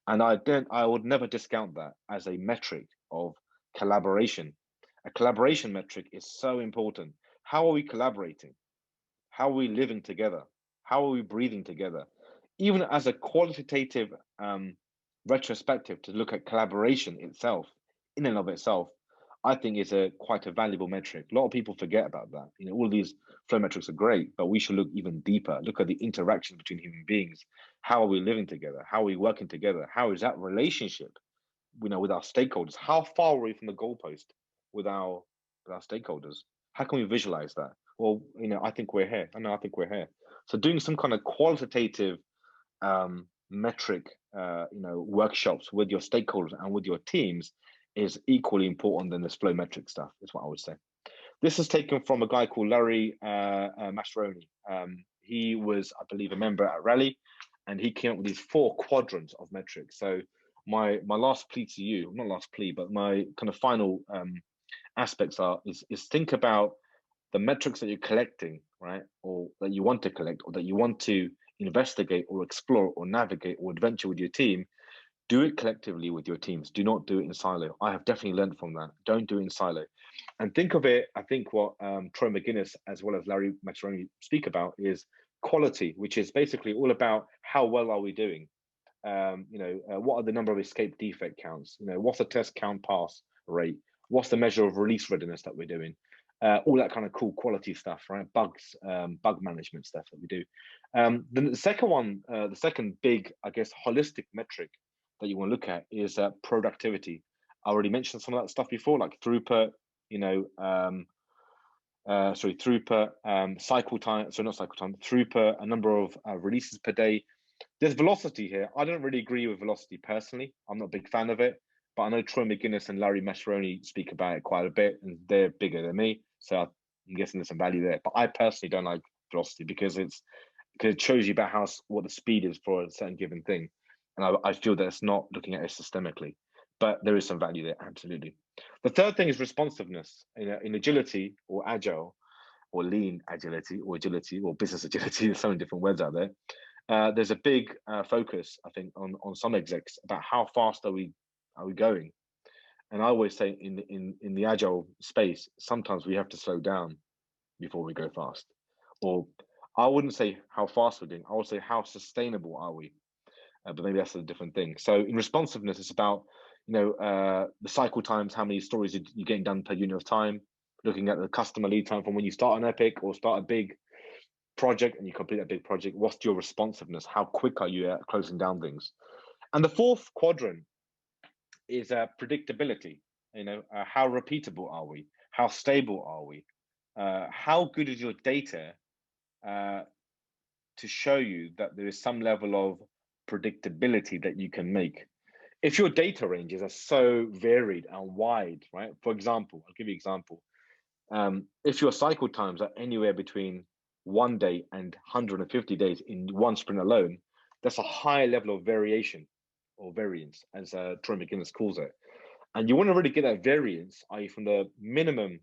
Speaker 1: And I would never discount that as a metric of collaboration. A collaboration metric is so important. How are we collaborating? How are we living together? How are we breathing together? Even as a qualitative retrospective to look at collaboration itself, in and of itself, I think is quite a valuable metric. A lot of people forget about that. All these flow metrics are great, but we should look even deeper. Look at the interaction between human beings. How are we living together? How are we working together? How is that relationship, with our stakeholders? How far are we from the goalpost with our stakeholders? How can we visualize that? Well, I think we're here. I think we're here. So doing some kind of qualitative metric, workshops with your stakeholders and with your teams is equally important than this flow metric stuff, is what I would say. This is taken from a guy called Larry Mascheroni. He was, I believe, a member at Rally, and he came up with these 4 quadrants of metrics. So my last plea to you, not last plea, but my kind of final aspects is think about the metrics that you're collecting, right? Or that you want to collect, or that you want to investigate or explore or navigate or adventure with your team. Do it collectively with your teams. Do not do it in silo. I have definitely learned from that. Don't do it in silo. And think of it, I think what Troy McGuinness as well as Larry Mascheroni speak about is quality, which is basically all about how well are we doing? What are the number of escape defect counts? What's the test count pass rate? What's the measure of release readiness that we're doing? All that kind of cool quality stuff, right? Bugs, bug management stuff that we do. Then the second one, the second big, I guess, holistic metric that you want to look at is productivity. I already mentioned some of that stuff before, like throughput, throughput, cycle time, so not cycle time, throughput, a number of releases per day. There's velocity here. I don't really agree with velocity personally. I'm not a big fan of it, but I know Troy McGuinness and Larry Mascheroni speak about it quite a bit, and they're bigger than me, so I'm guessing there's some value there. But I personally don't like velocity because it shows you about what the speed is for a certain given thing. And I feel that it's not looking at it systemically. but there is some value there, absolutely. The third thing is responsiveness. In agility or agile or lean agility or business agility, there's so many different words out there. There's a big focus, I think, on some execs about how fast are we going. And I always say in the agile space, sometimes we have to slow down before we go fast. Or I wouldn't say how fast we're doing, I would say how sustainable are we? But maybe that's a different thing. So in responsiveness, it's about the cycle times, how many stories you're getting done per unit of time, looking at the customer lead time from when you start an epic or start a big project and you complete a big project. What's your responsiveness? How quick are you at closing down things? And the fourth quadrant is predictability. How repeatable are we? How stable are we? How good is your data to show you that there is some level of predictability that you can make? If your data ranges are so varied and wide, right? For example, I'll give you an example. If your cycle times are anywhere between 1 day and 150 days in one sprint alone, that's a high level of variation or variance, as Troy McGinnis calls it. And you want to really get that variance, i.e. from the minimum,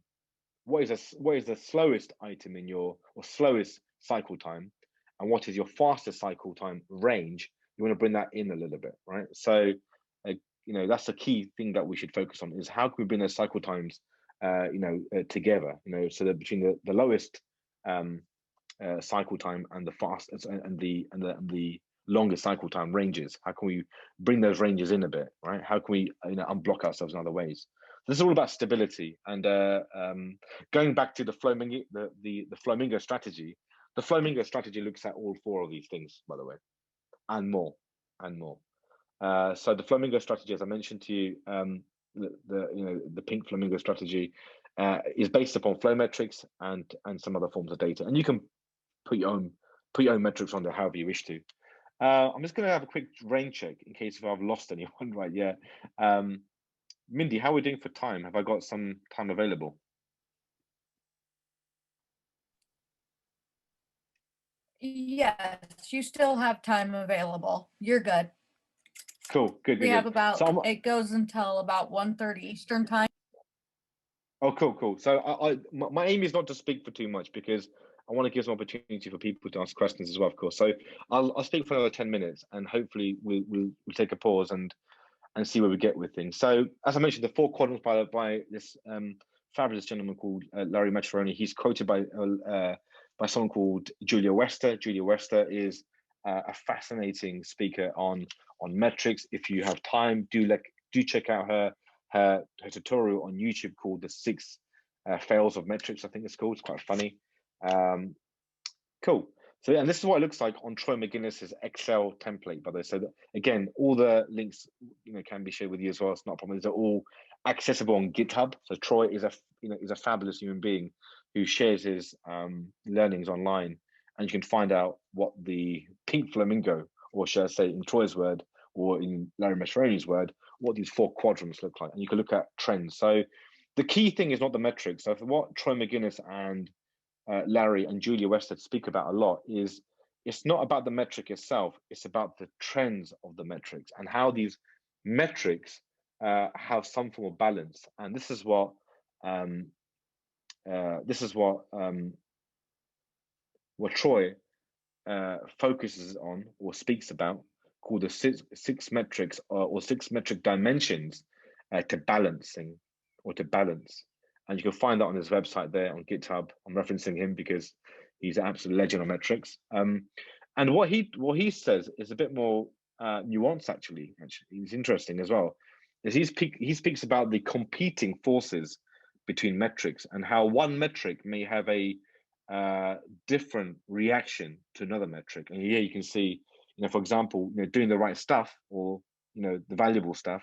Speaker 1: what is the slowest item in your, or slowest cycle time, and what is your fastest cycle time range. You want to bring that in a little bit, right? So, that's the key thing that we should focus on, is how can we bring those cycle times together, so that between the lowest cycle time and the fastest and the longest cycle time ranges, how can we bring those ranges in a bit, right? How can we unblock ourselves in other ways? This is all about stability. And going back to the Flow-mingo strategy, the Flow-mingo strategy looks at all four of these things, by the way, and more. So the Flow-mingo strategy, as I mentioned to you, the pink Flow-mingo strategy is based upon flow metrics and some other forms of data, and you can put your own metrics on there however you wish to. I'm just going to have a quick rain check in case if I've lost anyone. Right? Yeah. Mindy, how are we doing for time? Have I got some time available?
Speaker 3: Yes, you still have time available. You're good.
Speaker 1: Cool. Good.
Speaker 3: We have about, it goes until about 1:30 Eastern time.
Speaker 1: Oh, cool. So my aim is not to speak for too much, because I want to give some opportunity for people to ask questions as well, of course. So I'll speak for another 10 minutes, and hopefully we'll take a pause and see where we get with things. So as I mentioned, the four quadrants by this fabulous gentleman called Larry Maccheroni. He's quoted by someone called Julia Wester. Julia Wester is a fascinating speaker on metrics. If you have time, do check out her tutorial on YouTube called the 6 fails of metrics, I think it's called. It's quite funny. Cool. So, and this is what it looks like on Troy McGinnis's Excel template, by the way. So again, all the links can be shared with you as well. It's not a problem. These are all accessible on GitHub. So Troy is a fabulous human being who shares his learnings online, and you can find out what the pink flamingo, or should I say in Troy's word, or in Larry Maccheroni's word, what these 4 quadrants look like. And you can look at trends. So the key thing is not the metrics. So for what Troy McGinnis and Larry and Julia Wester speak about a lot is, it's not about the metric itself, it's about the trends of the metrics and how these metrics have some form of balance. And this is what Troy focuses on or speaks about, called the six metrics or 6 metric dimensions to balancing or to balance. And you can find that on his website there on GitHub. I'm referencing him because he's an absolute legend on metrics. And what he says is a bit more nuanced, actually. It's interesting as well. Is he speaks about the competing forces between metrics and how one metric may have a different reaction to another metric. And here you can see, for example, doing the right stuff, or the valuable stuff,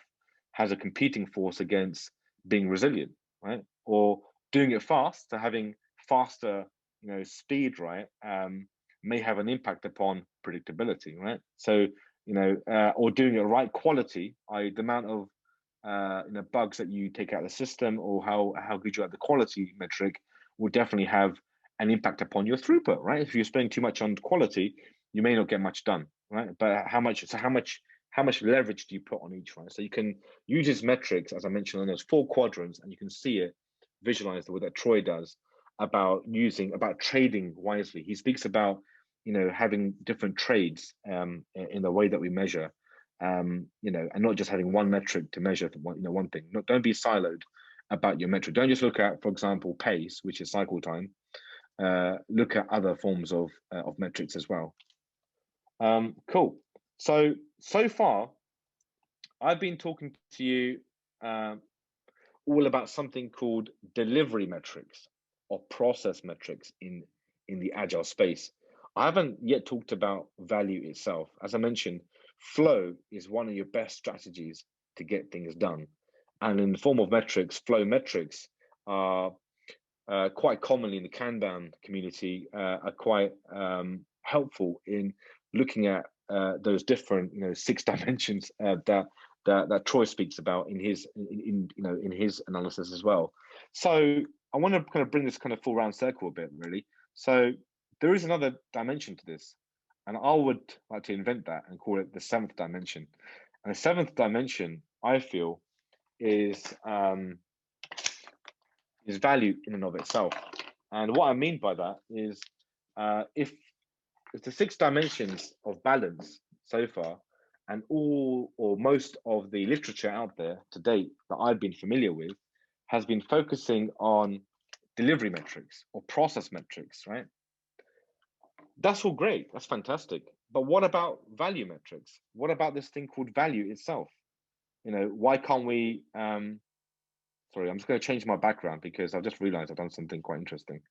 Speaker 1: has a competing force against being resilient, right? Or doing it fast, so having faster, speed, right, may have an impact upon predictability, right? So, or doing it right quality, i.e. the amount of bugs that you take out of the system, or how good you are at the quality metric, will definitely have an impact upon your throughput, right? If you're spending too much on quality, you may not get much done, right? But how much how much leverage do you put on each, right? So you can use his metrics, as I mentioned, on those 4 quadrants, and you can see it, visualize the way that Troy does about trading wisely. He speaks about, having different trades in the way that we measure, and not just having one metric to measure for one thing. Don't be siloed about your metric. Don't just look at, for example, pace, which is cycle time. Look at other forms of metrics as well. Cool. So far, I've been talking to you all about something called delivery metrics or process metrics in the Agile space. I haven't yet talked about value itself. As I mentioned, flow is one of your best strategies to get things done. And in the form of metrics, flow metrics are quite commonly in the Kanban community, are quite helpful in looking at those different 6 dimensions that Troy speaks about in his analysis as well. So I want to kind of bring this kind of full round circle a bit, really. So there is another dimension to this, and I would like to invent that and call it the 7th dimension. And the 7th dimension, I feel, is value in and of itself. And what I mean by that is, if the 6 dimensions of balance so far, and all or most of the literature out there to date that I've been familiar with, has been focusing on delivery metrics or process metrics, right? That's all great. That's fantastic. But what about value metrics? What about this thing called value itself? Why can't we? Sorry, I'm just going to change my background because I've just realized I've done something quite interesting.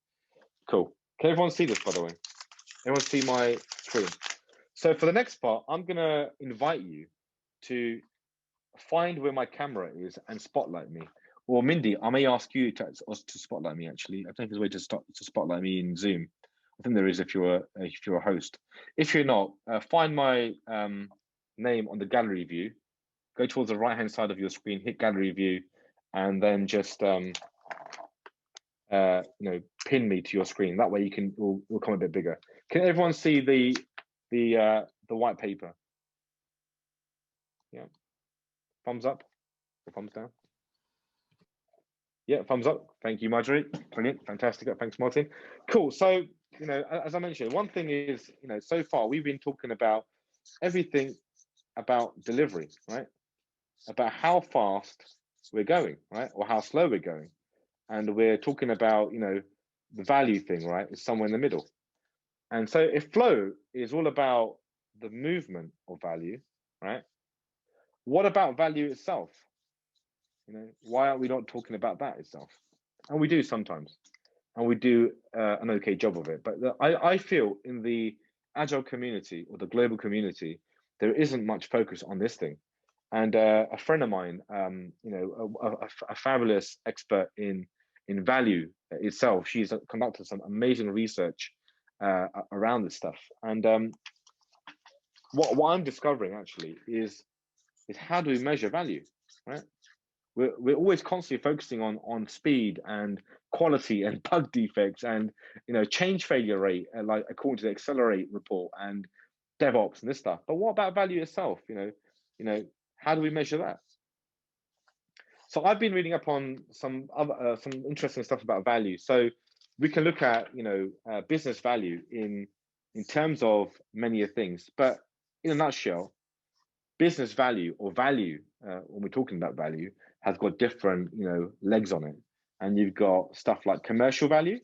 Speaker 1: Cool. Can everyone see this, by the way? Everyone see my screen? So for the next part, I'm going to invite you to find where my camera is and spotlight me. Or Mindy, I may ask you to spotlight me, actually. I don't think there's a way to spotlight me in Zoom. I think there is if you're a host. If you're not, find my name on the gallery view. Go towards the right-hand side of your screen, hit gallery view, and then just pin me to your screen. That way will come a bit bigger. Can everyone see the white paper? Yeah. Thumbs up or thumbs down? Yeah, thumbs up. Thank you, Marjorie. Brilliant, fantastic. Thanks, Martin. Cool. So, as I mentioned, one thing is, so far we've been talking about everything about delivery, right? About how fast we're going, right? Or how slow we're going. And we're talking about, the value thing, right? It's somewhere in the middle. And so if flow is all about the movement of value, right? What about value itself? Why aren't we not talking about that itself? And we do sometimes, and we do an okay job of it. But I feel in the Agile community or the global community, there isn't much focus on this thing. And a friend of mine, a fabulous expert in value itself, she's conducted some amazing research around this stuff. And what I'm discovering actually is how do we measure value, right? We're always constantly focusing on speed and quality and bug defects and change failure rate, like according to the Accelerate report and DevOps and this stuff. But what about value itself? How do we measure that? So I've been reading up on some interesting stuff about value. So we can look at business value in terms of many things, but in a nutshell, business value or value, when we're talking about value, has got different legs on it. And you've got stuff like commercial value.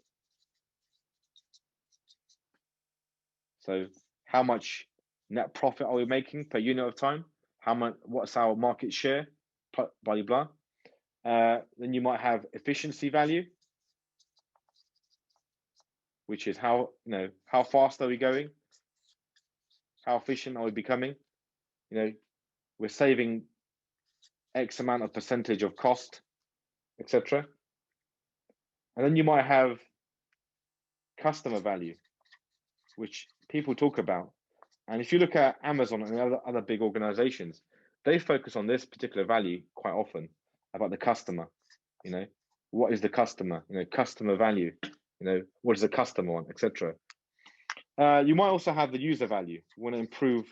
Speaker 1: So how much net profit are we making per unit of time? What's our market share? Blah blah blah. Then you might have efficiency value, which is how fast are we going? How efficient are we becoming? We're saving X amount of percentage of cost, etc. And then you might have customer value, which people talk about. And if you look at Amazon and other big organizations, they focus on this particular value quite often about the customer. What is the customer? Customer value. What does the customer want, etc. You might also have the user value. You want to improve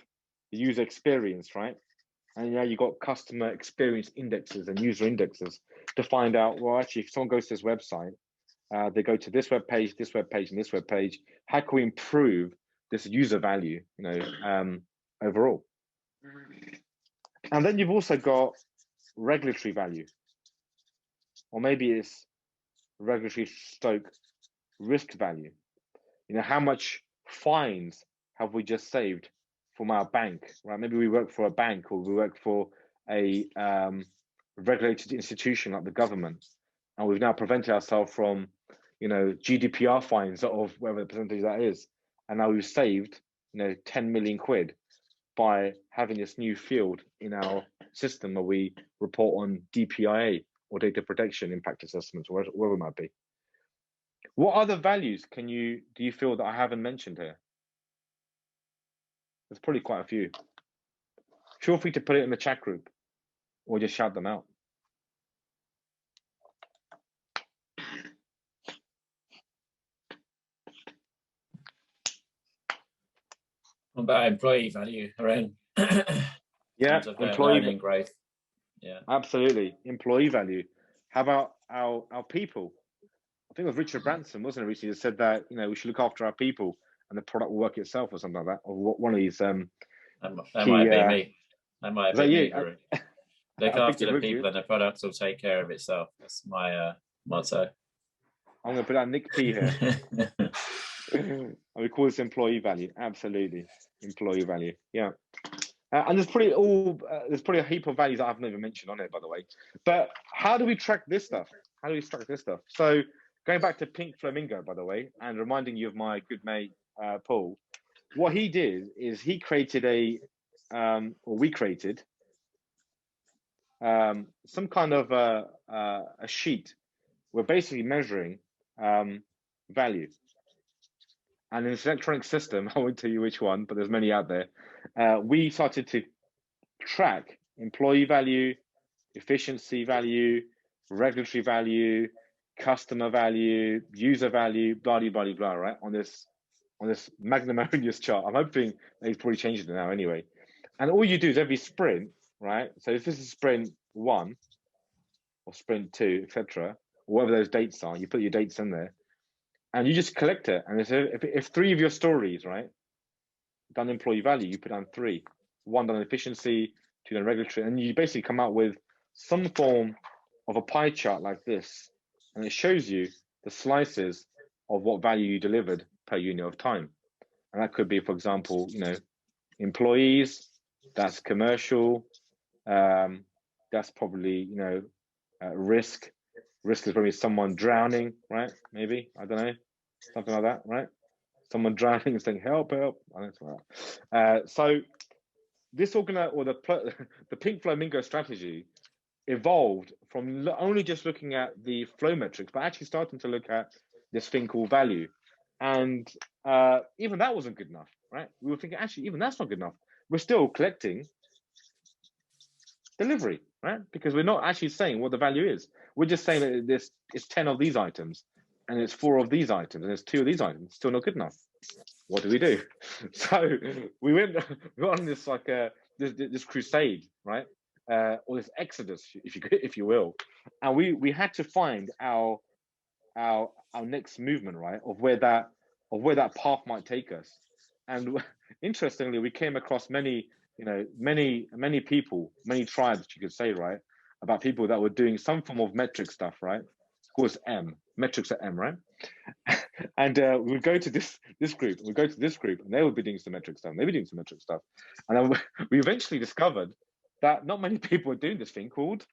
Speaker 1: the user experience, right? And now you've got customer experience indexes and user indexes to find out, well, actually, if someone goes to this website, they go to this web page, and this web page, how can we improve this user value, overall? And then you've also got regulatory value, or maybe it's regulatory stroke risk value. How much fines have we just saved from our bank, right? Maybe we work for a bank, or we work for a regulated institution like the government, and we've now prevented ourselves from, GDPR fines of whatever the percentage that is, and now we've saved, 10 million quid by having this new field in our system where we report on DPIA or data protection impact assessments, or whatever it might be. What other values do you feel that I haven't mentioned here? There's probably quite a few. Feel free to put it in the chat group or just shout them out.
Speaker 2: What about employee value, Haroon?
Speaker 1: Yeah, employee
Speaker 2: learning growth. Yeah,
Speaker 1: absolutely. Employee value. How about our people? I think it was Richard Branson, wasn't it, recently, that said that we should look after our people and the product will work itself, or something like that. Or one of these.
Speaker 2: that might be me. That might be me. Look after the people, and the product will take care of itself. That's my motto.
Speaker 1: I'm going to put out Nick P here. We call this employee value. Absolutely, employee value. Yeah. And there's probably a heap of values that I've never mentioned on it, by the way. But how do we track this stuff? So going back to Pink Flamingo, by the way, and reminding you of my good mate Paul, what he did is he created we created some kind of a sheet. We're basically measuring value. And in this electronic system, I won't tell you which one, but there's many out there. We started to track employee value, efficiency value, regulatory value, customer value, user value, blah, blah, blah, blah, right? On this magnanimous chart. I'm hoping they've probably changed it now anyway. And all you do is every sprint, right? So if this is sprint 1 or sprint 2, etc., or whatever those dates are, you put your dates in there, and you just collect it. And if 3 of your stories, right, done employee value, you put down 3, 1 done efficiency, 2 done regulatory, and you basically come out with some form of a pie chart like this, and it shows you the slices of what value you delivered per unit of time. And that could be, for example, employees, that's commercial, that's probably, risk. Risk is probably someone drowning, right? Maybe, I don't know, something like that, right? Someone drowning and saying, help. I don't know. So this the Pink Flamingo strategy evolved from only just looking at the flow metrics, but actually starting to look at this thing called value. And even that wasn't good enough, right? We were thinking, actually, even that's not good enough. We're still collecting delivery, right? Because we're not actually saying what the value is. We're just saying that it's 10 of these items, and it's 4 of these items, and it's 2 of these items. Still not good enough. What do we do? So we went on this this crusade, right? Or this exodus, if you will, and we had to find our next movement, right? Of where that path might take us. And interestingly, we came across many people, many tribes, you could say, right, about people that were doing some form of metric stuff, right? Of course, metrics at M, right? And we would go to this group, and they would be doing some metric stuff, and they'd be doing some metric stuff. And then we eventually discovered that not many people are doing this thing called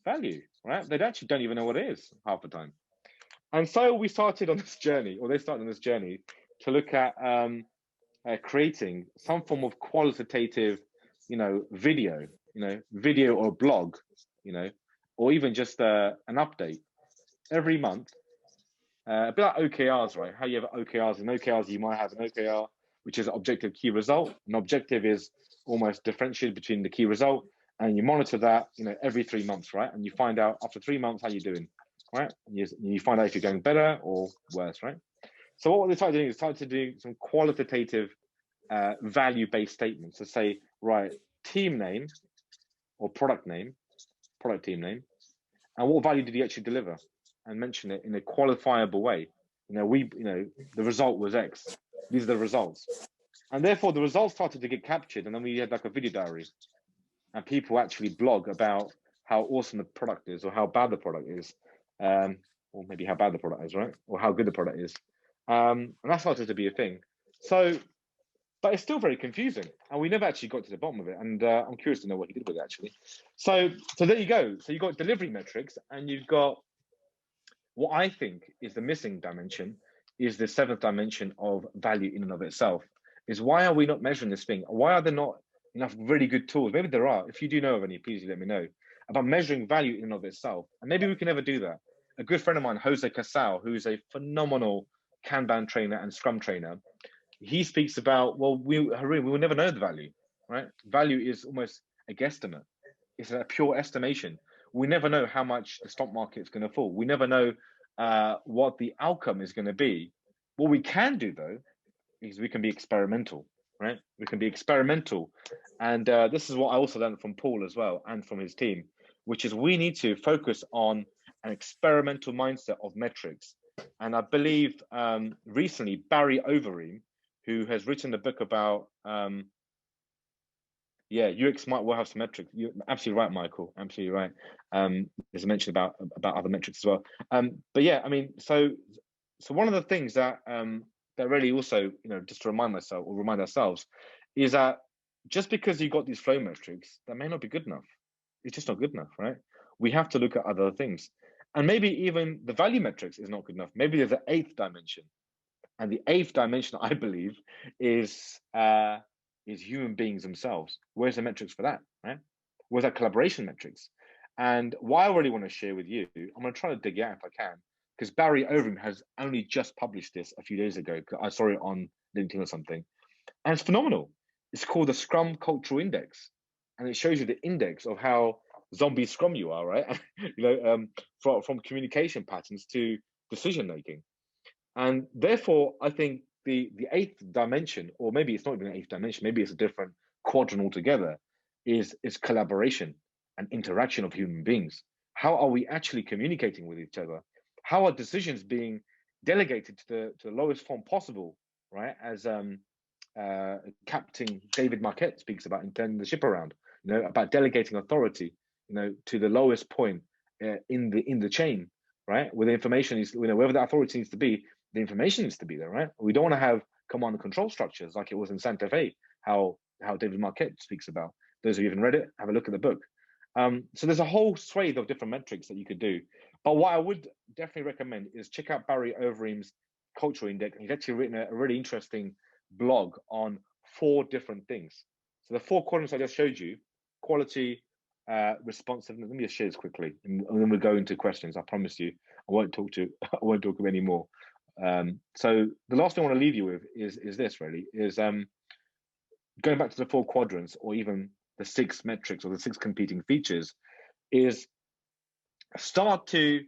Speaker 1: value, right? They actually don't even know what it is half the time. And so we started on this journey, or they started on this journey, to look at creating some form of qualitative, video or blog, or even just an update every month. A bit like OKRs, right? How you have OKRs. In OKRs, you might have an OKR, which is objective key result. An objective is almost differentiated between the key result, and you monitor that, every 3 months, right? And you find out after 3 months how you're doing, right? And you find out if you're going better or worse, right? So what they started doing is to do some qualitative value-based statements to say, right, team name, or product team name, and what value did he actually deliver, and mention it in a qualifiable way. The result was X. These are the results. And therefore the results started to get captured, and then we had like a video diary, and people actually blog about how awesome the product is, or how bad the product is, or maybe how bad the product is, right? Or how good the product is. And that started to be a thing. So, but it's still very confusing, and we never actually got to the bottom of it. And I'm curious to know what he did with it actually. So there you go. So you've got delivery metrics, and you've got what I think is the missing dimension, is the seventh dimension of value in and of itself. Is why are we not measuring this thing? Why are there not enough really good tools? Maybe there are. If you do know of any, please let me know about measuring value in and of itself. And maybe we can never do that. A good friend of mine, Jose Casal, who's a phenomenal Kanban trainer and Scrum trainer, he speaks about, well, Haroon, we will never know the value, right? Value is almost a guesstimate. It's a pure estimation. We never know how much the stock market is going to fall. We never know what the outcome is going to be. What we can do, though, is we can be experimental, right? We can be experimental. And this is what I also learned from Paul as well, and from his team, which is we need to focus on an experimental mindset of metrics. And I believe recently Barry Overeem, who has written a book about, UX will have some metrics. You're absolutely right, Michael. Absolutely right. There's a mention about other metrics as well. But yeah, I mean, so one of the things that that really also, just to remind myself or remind ourselves, is that just because you got these flow metrics, that may not be good enough. It's just not good enough, right? We have to look at other things, and maybe even the value metrics is not good enough. Maybe there's an eighth dimension, and the eighth dimension, I believe, is human beings themselves. Where's the metrics for that, right? Where's that collaboration metrics? And what I really want to share with you, I'm going to try to dig it out if I can, because Barry Overeem has only just published this a few days ago. I saw it on LinkedIn or something, and it's phenomenal. It's called the Scrum Cultural Index, and it shows you the index of how zombie Scrum you are, right? From communication patterns to decision making. And therefore, I think the eighth dimension, or maybe it's not even an eighth dimension, maybe it's a different quadrant altogether, is collaboration and interaction of human beings. How are we actually communicating with each other? How are decisions being delegated to the lowest form possible, right? As Captain David Marquette speaks about in turning the ship around, about delegating authority, to the lowest point in the chain, right? Where the information is, wherever the authority needs to be, the information needs to be there, right? We don't want to have command and control structures like it was in Santa Fe, how David Marquette speaks about. Those of you who haven't read it, have a look at the book. So there's a whole swathe of different metrics that you could do. But what I would definitely recommend is check out Barry Overeem's Cultural Index. He's actually written a really interesting blog on 4 different things. So the 4 quadrants I just showed you: quality, responsiveness. Let me just share this quickly, and then we'll go into questions. I promise you, I won't talk any more. So the last thing I want to leave you with is this, really, is going back to the 4 quadrants, or even the 6 metrics or the 6 competing features, is start to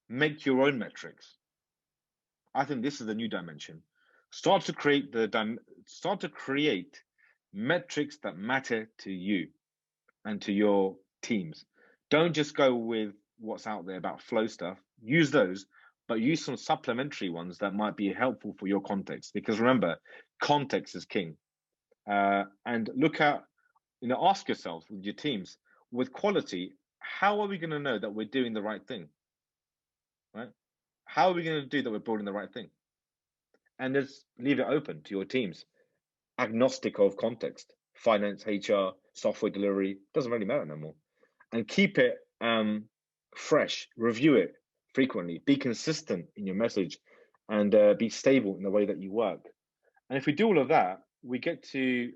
Speaker 1: make your own metrics. I think this is the new dimension. Start to create metrics that matter to you and to your teams. Don't just go with what's out there about flow stuff. Use those, but use some supplementary ones that might be helpful for your context. Because remember, context is king. And look at, ask yourself with your teams, with quality, how are we going to know that we're doing the right thing? Right? How are we going to do that we're building the right thing? And just leave it open to your teams, agnostic of context, finance, HR, software delivery, doesn't really matter no more. And keep it fresh, review it frequently, be consistent in your message, and be stable in the way that you work. And if we do all of that, we get to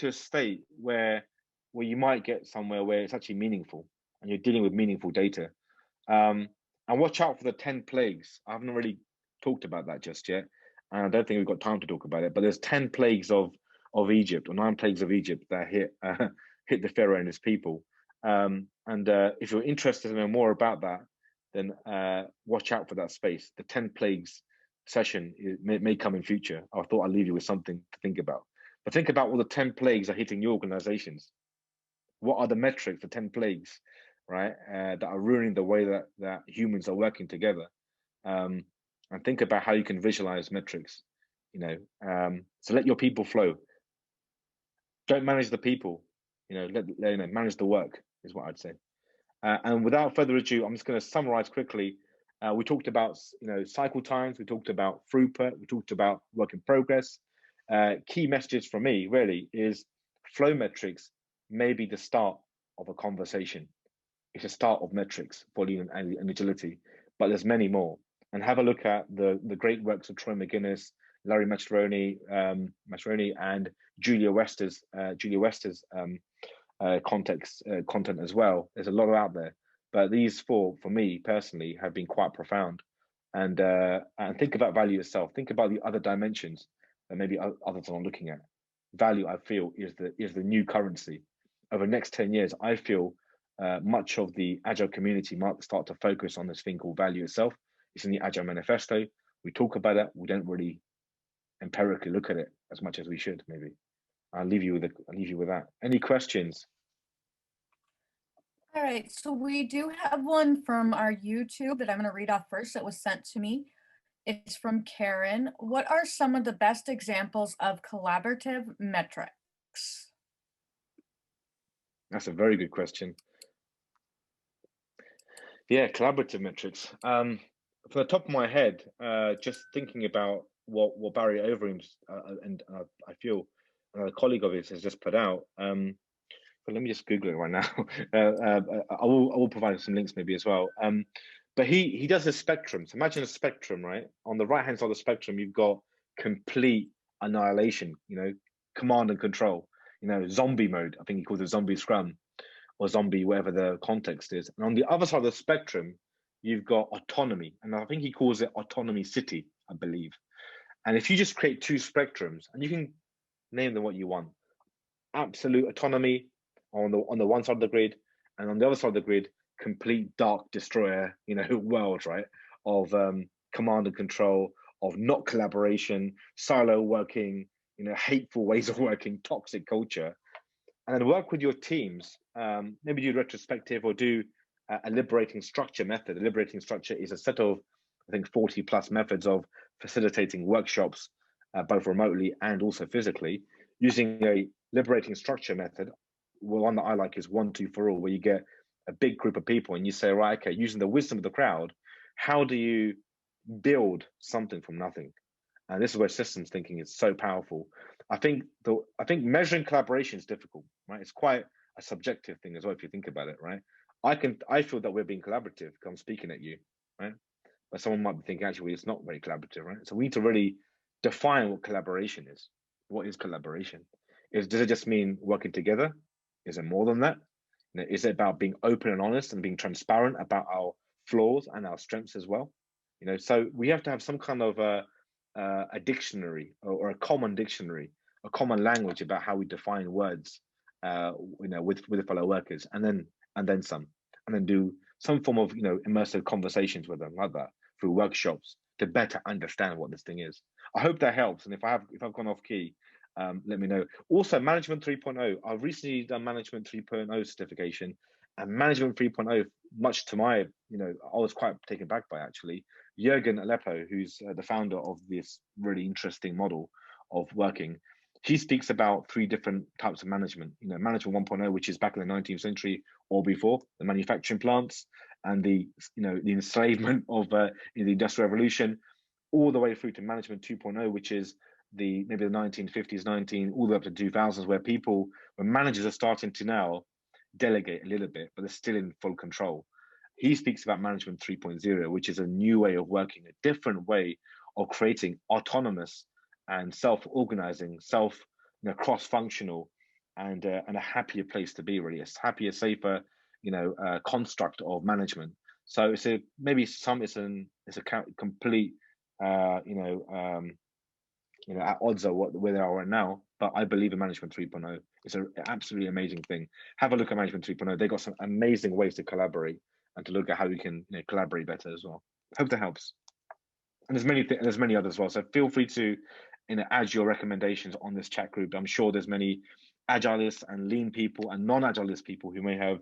Speaker 1: a state where you might get somewhere where it's actually meaningful and you're dealing with meaningful data. And watch out for the 10 plagues. I haven't really talked about that just yet, and I don't think we've got time to talk about it, but there's 10 plagues of Egypt, or 9 plagues of Egypt that hit the Pharaoh and his people. And if you're interested to know more about that, then watch out for that space. The 10 plagues session may come in future. I thought I'd leave you with something to think about. But think about all the 10 plagues are hitting your organizations. What are the metrics, the 10 plagues, right, that are ruining the way that humans are working together? And think about how you can visualize metrics, so let your people flow. Don't manage the people, let manage the work is what I'd say. And without further ado, I'm just going to summarize quickly. We talked about, cycle times. We talked about throughput. We talked about work in progress. Key messages from me really is flow metrics may be the start of a conversation. It's a start of metrics, volume and agility, but there's many more. And have a look at the great works of Troy McGinnis, Larry Mastroeni, and Julia Wester's content as well. There's a lot out there, but these four, for me personally, have been quite profound. And think about value itself. Think about the other dimensions that maybe others are not looking at. Value, I feel, is the new currency. Over the next 10 years, I feel much of the Agile community might start to focus on this thing called value itself. It's in the Agile Manifesto. We talk about it. We don't really empirically look at it as much as we should. Maybe I'll leave you with that. Any questions?
Speaker 3: All right, so we do have one from our YouTube that I'm going to read off first. That was sent to me. It's from Karen. What are some of the best examples of collaborative metrics?
Speaker 1: That's a very good question. Yeah, collaborative metrics. From the top of my head, just thinking about what Barry Overeem's and I feel a colleague of his has just put out. But let me just Google it right now. I will provide some links maybe as well. But he does a spectrum. So imagine a spectrum, right? On the right hand side of the spectrum, you've got complete annihilation. Command and control. Zombie mode. I think he calls it zombie scrum, or zombie, whatever the context is. And on the other side of the spectrum, you've got autonomy, and I think he calls it autonomy city, I believe. And if you just create two spectrums, and you can name them what you want, absolute autonomy on the one side of the grid, and on the other side of the grid, complete dark destroyer, world, right, of command and control, of not collaboration, silo working, hateful ways of working, toxic culture, and then work with your teams. Maybe do retrospective or do a liberating structure method. A liberating structure is a set of, I think, 40 plus methods of facilitating workshops, both remotely and also physically, using a liberating structure method. Well, one that I like is 1, 2 for all, where you get a big group of people and you say, right, okay, using the wisdom of the crowd, how do you build something from nothing? And this is where systems thinking is so powerful. I think measuring collaboration is difficult, right? It's quite a subjective thing as well, if you think about it, right? I feel that we're being collaborative because I'm speaking at you, right? But someone might be thinking, actually, it's not very collaborative, right? So we need to really define what collaboration is. What is collaboration? Does it just mean working together? Is it more than that? Is it about being open and honest and being transparent about our flaws and our strengths as well? So we have to have some kind of a dictionary or a common dictionary, a common language about how we define words, with fellow workers, and then some, and then do some form of immersive conversations with them like that through workshops to better understand what this thing is. I hope that helps. And if I've gone off key, let me know. Also, Management 3.0. I've recently done Management 3.0 certification, and Management 3.0, much to my, I was quite taken back by actually. Jürgen Aleppo, who's the founder of this really interesting model of working, he speaks about 3 different types of management. Management 1.0, which is back in the 19th century or before, the manufacturing plants and the enslavement of the Industrial Revolution, all the way through to Management 2.0, which is maybe the 1950s, all the way up to 2000s, where managers are starting to now delegate a little bit, but they're still in full control. He speaks about Management 3.0, which is a new way of working, a different way of creating autonomous and self-organizing, cross-functional, and a happier place to be, really, a happier, safer, construct of management. So it's a complete, at odds of where they are right now. But I believe in Management 3.0. It's an absolutely amazing thing. Have a look at Management 3.0. They got some amazing ways to collaborate and to look at how we can collaborate better as well. Hope that helps. And there's many others as well. So feel free to add your recommendations on this chat group. I'm sure there's many Agilists and lean people and non-Agilist people who may have,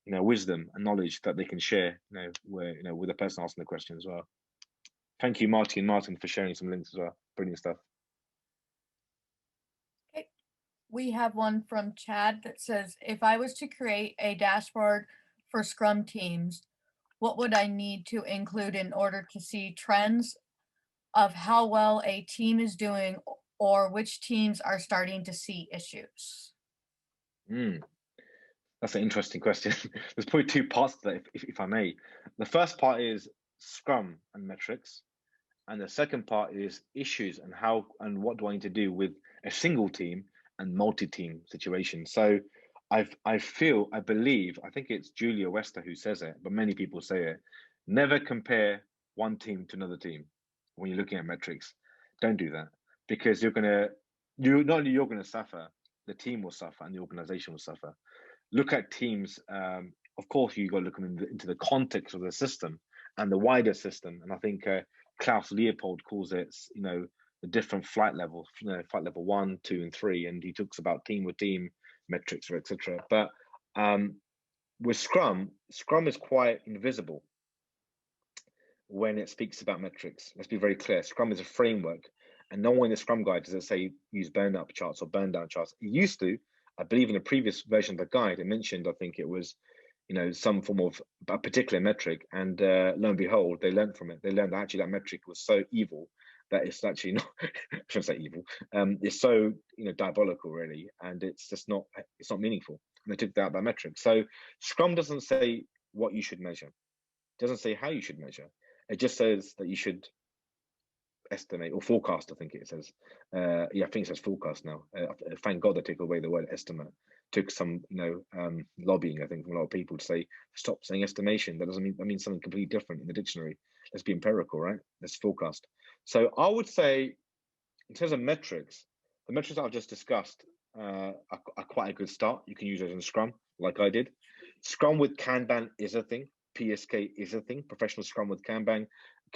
Speaker 1: wisdom and knowledge that they can share, with the person asking the question as well. Thank you, Martin, for sharing some links as well. Brilliant stuff.
Speaker 3: Okay. We have one from Chad that says, if I was to create a dashboard for Scrum teams, what would I need to include in order to see trends of how well a team is doing or which teams are starting to see issues?
Speaker 1: That's an interesting question. There's probably two parts to that, if I may. The first part is Scrum and metrics. And the second part is issues and how and what do I need to do with a single team and multi-team situation. So I believe, I think it's Julia Wester who says it, but many people say it. Never compare one team to another team when you're looking at metrics. Don't do that, because not only you're going to suffer, the team will suffer and the organization will suffer. Look at teams. Of course, you've got to look into the context of the system and the wider system. And I think Klaus Leopold calls it, the different flight levels, flight level 1, 2, and 3, and he talks about team with team metrics, or etc. But with Scrum is quite invisible when it speaks about metrics. Let's be very clear. Scrum is a framework, and no one in the Scrum guide does it say use burn up charts or burn down charts. It used to. I believe in a previous version of the guide, it mentioned, I think it was, some form of a particular metric, and lo and behold, they learned from it. They learned that actually that metric was so evil that it's actually not, I shouldn't say evil, it's so, diabolical really, and it's just not, it's not meaningful. And they took out that metric. So Scrum doesn't say what you should measure. It doesn't say how you should measure. It just says that you should estimate or forecast. I think it says, I think it says forecast now. Thank God they took away the word estimate. Took some, lobbying, I think, from a lot of people to say, stop saying estimation. That means something completely different in the dictionary. Let's be empirical, right? Let's forecast. So I would say, in terms of metrics, the metrics that I've just discussed are quite a good start. You can use those in Scrum, like I did. Scrum with Kanban is a thing. PSK is a thing. Professional Scrum with Kanban.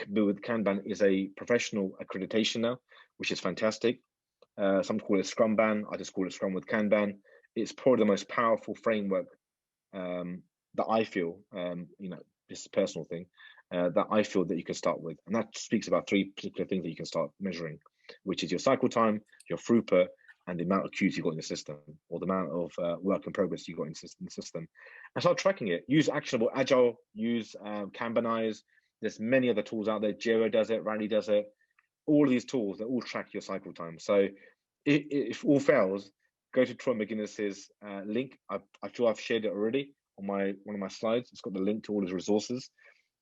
Speaker 1: With Kanban is a professional accreditation now, which is fantastic. Some call it Scrum Ban. I just call it Scrum with Kanban. It's probably the most powerful framework that I feel, this is a personal thing, that I feel that you can start with. And that speaks about 3 particular things that you can start measuring, which is your cycle time, your throughput, and the amount of queues you've got in the system, or the amount of work in progress you've got in the system. And start tracking it. Use Actionable Agile, use Kanbanize. There's many other tools out there. Jira does it, Rally does it. All of these tools, they all track your cycle time. So if all fails, go to Troy McGinnis's link. I'm sure I've shared it already on one of my slides. It's got the link to all his resources.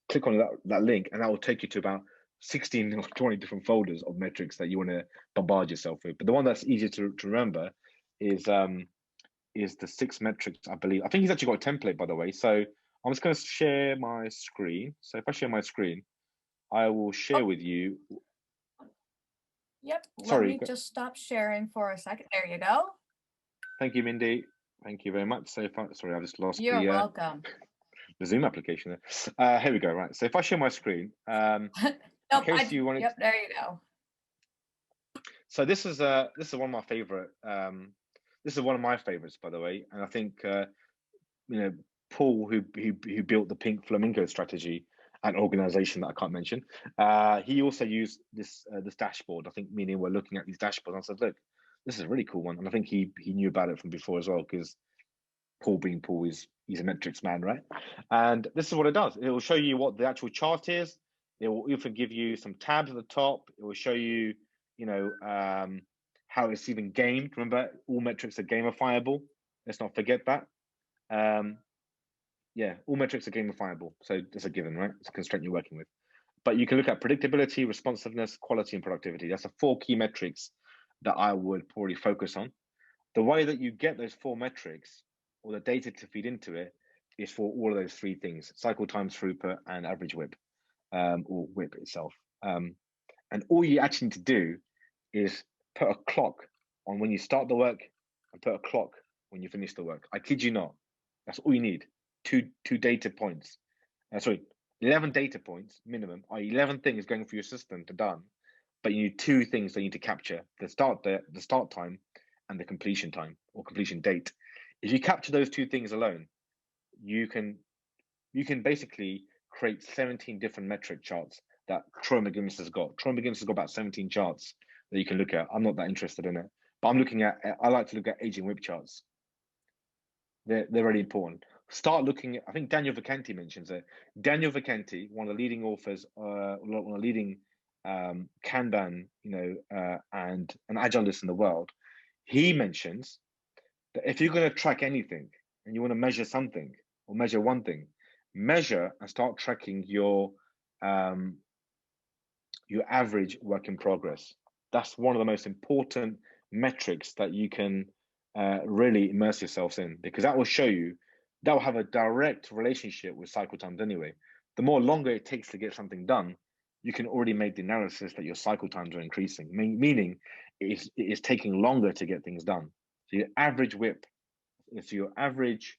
Speaker 1: Click on that link, and that will take you to about 16 or 20 different folders of metrics that you want to bombard yourself with. But the one that's easier to remember is the 6 metrics, I believe. I think he's actually got a template, by the way. So I'm just going to share my screen. So if I share my screen, I will share with you.
Speaker 3: Yep.
Speaker 1: Sorry.
Speaker 3: Let me just stop sharing for a second. There you go.
Speaker 1: Thank you, Mindy. Thank you very much. So sorry, I just lost
Speaker 3: You're welcome.
Speaker 1: The Zoom application there. Here we go. Right. So if I share my screen,
Speaker 3: Nope,
Speaker 1: in case you wanted.
Speaker 3: Yep. There you go.
Speaker 1: So this is one of my favorite. This is one of my favorites, by the way. And I think Paul, who built the pink Flow-mingo strategy, an organization that I can't mention, he also used this dashboard. I think me and him were looking at these dashboards, and I said, look, this is a really cool one. And I think he knew about it from before as well, because Paul being Paul, he's a metrics man, right? And this is what it does. It will show you what the actual chart is. It will even give you some tabs at the top. It will show you, how it's even gamed. Remember, all metrics are gamifiable. Let's not forget that. All metrics are gamifiable. So that's a given, right? It's a constraint you're working with. But you can look at predictability, responsiveness, quality, and productivity. That's the 4 key metrics that I would probably focus on. The way that you get those 4 metrics, or the data to feed into it, is for all of those 3 things: cycle time, throughput, and average WIP, or WIP itself. And all you actually need to do is put a clock on when you start the work and put a clock when you finish the work. I kid you not. That's all you need. 2 data points. 11 data points minimum. 11 things going through your system to done, but you need 2 things that you need to capture: the start time and the completion time. or completion date. If you capture those two things alone, you can basically create 17 different metric charts that Troy McGinnis has got. Troy McGinnis has got about 17 charts that you can look at. I'm not that interested in it, but I like to look at aging WIP charts. They're really important. Start looking at, I think Daniel Vacanti mentions it. Daniel Vacanti, one of the leading authors, one of the leading Kanban, and an Agilist in the world, he mentions that if you're going to track anything and you want to measure something or measure one thing, measure and start tracking your average work in progress. That's one of the most important metrics that you can really immerse yourselves in, because that will show you, that will have a direct relationship with cycle times anyway. The more longer it takes to get something done, you can already make the analysis that your cycle times are increasing, meaning it is taking longer to get things done. So your average WIP, so your average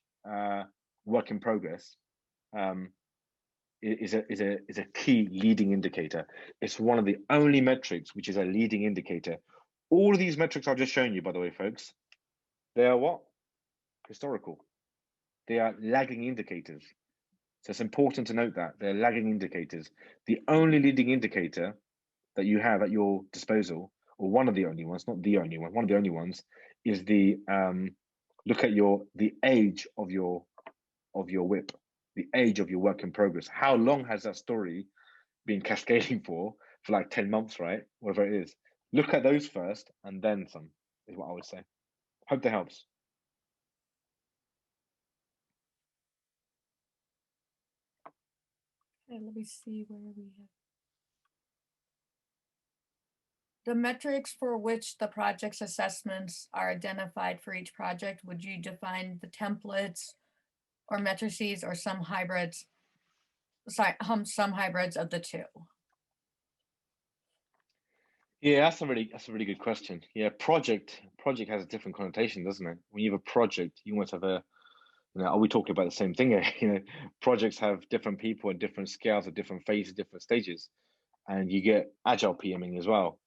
Speaker 1: work in progress, is a key leading indicator. It's one of the only metrics which is a leading indicator. All of these metrics I've just shown you, by the way, folks, they are what? Historical. They are lagging indicators. So it's important to note that they're lagging indicators. The only leading indicator that you have at your disposal, or one of the only ones, not the only one of the only ones, is the look at the age of your WIP, the age of your work in progress. How long has that story been cascading for like 10 months, right? Whatever it is. Look at those first and then some, is what I would say. Hope that helps.
Speaker 3: Okay, let me see where we have. The metrics for which the project's assessments are identified for each project, would you define the templates or matrices or some hybrids? Sorry, some hybrids of the two.
Speaker 1: Yeah, that's a really good question. Yeah, project has a different connotation, doesn't it? When you have a project, you must have a, are we talking about the same thing here? Projects have different people at different scales, at different phases, different stages, and you get agile PMing as well.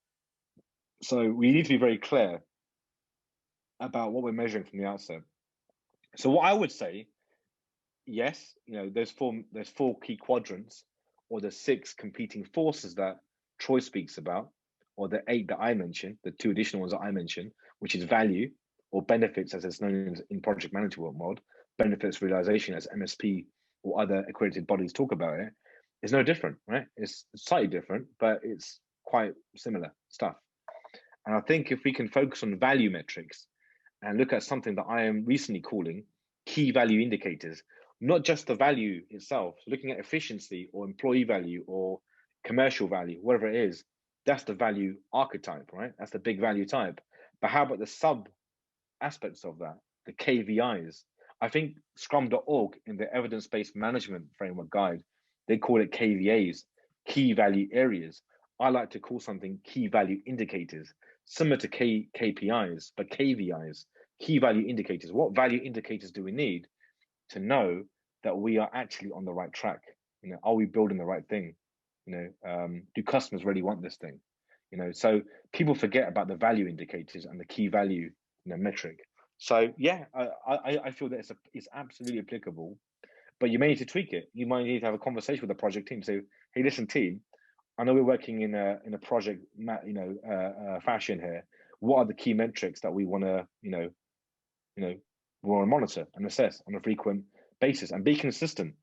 Speaker 1: So we need to be very clear about what we're measuring from the outset. So what I would say, yes, there's four key quadrants, or the 6 competing forces that Troy speaks about, or the 8 that I mentioned, the 2 additional ones that I mentioned, which is value or benefits, as it's known in project management world, benefits realization, as MSP or other accredited bodies talk about it, is no different, right? It's slightly different, but it's quite similar stuff. And I think if we can focus on value metrics and look at something that I am recently calling key value indicators, not just the value itself, looking at efficiency or employee value or commercial value, whatever it is, that's the value archetype, right? That's the big value type. But how about the sub aspects of that, the KVIs? I think Scrum.org in the evidence-based management framework guide, they call it KVAs, key value areas. I like to call something key value indicators, similar to KPIs, but KVIs, key value indicators. What value indicators do we need to know that we are actually on the right track? Are we building the right thing? Do customers really want this thing? So people forget about the value indicators and the key value metric. So yeah, I feel that it's absolutely applicable, but you may need to tweak it. You might need to have a conversation with the project team. So, hey, listen, team, I know we're working in a project fashion here. What are the key metrics that we want to monitor and assess on a frequent basis, and be consistent?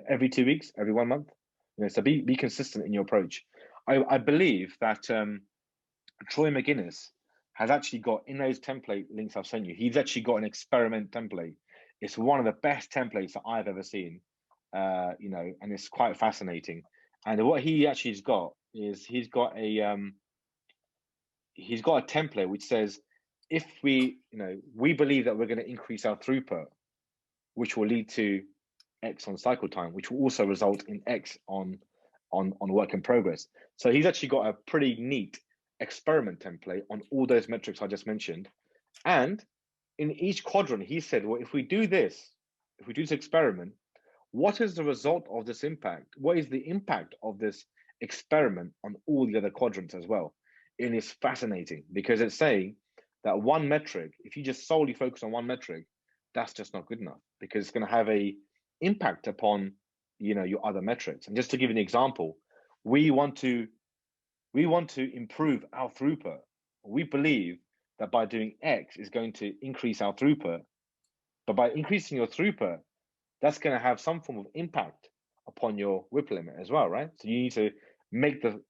Speaker 1: Every 2 weeks, every 1 month. So be consistent in your approach. I believe that Troy McGinnis has actually got, in those template links I've sent you, he's actually got an experiment template. It's one of the best templates that I've ever seen, and it's quite fascinating. And what he actually has got is he's got a template which says, if we believe that we're going to increase our throughput, which will lead to X on cycle time, which will also result in X on work in progress. So he's actually got a pretty neat experiment template on all those metrics I just mentioned. And in each quadrant, he said, well, if we do this experiment, what is the result of this impact? What is the impact of this experiment on all the other quadrants as well? And it's fascinating because it's saying, that one metric, if you just solely focus on one metric, that's just not good enough, because it's going to have a impact upon, you know, your other metrics. And just to give you an example, we want to improve our throughput. We believe that by doing X is going to increase our throughput, but by increasing your throughput, that's going to have some form of impact upon your WIP limit as well, right? So you need to make the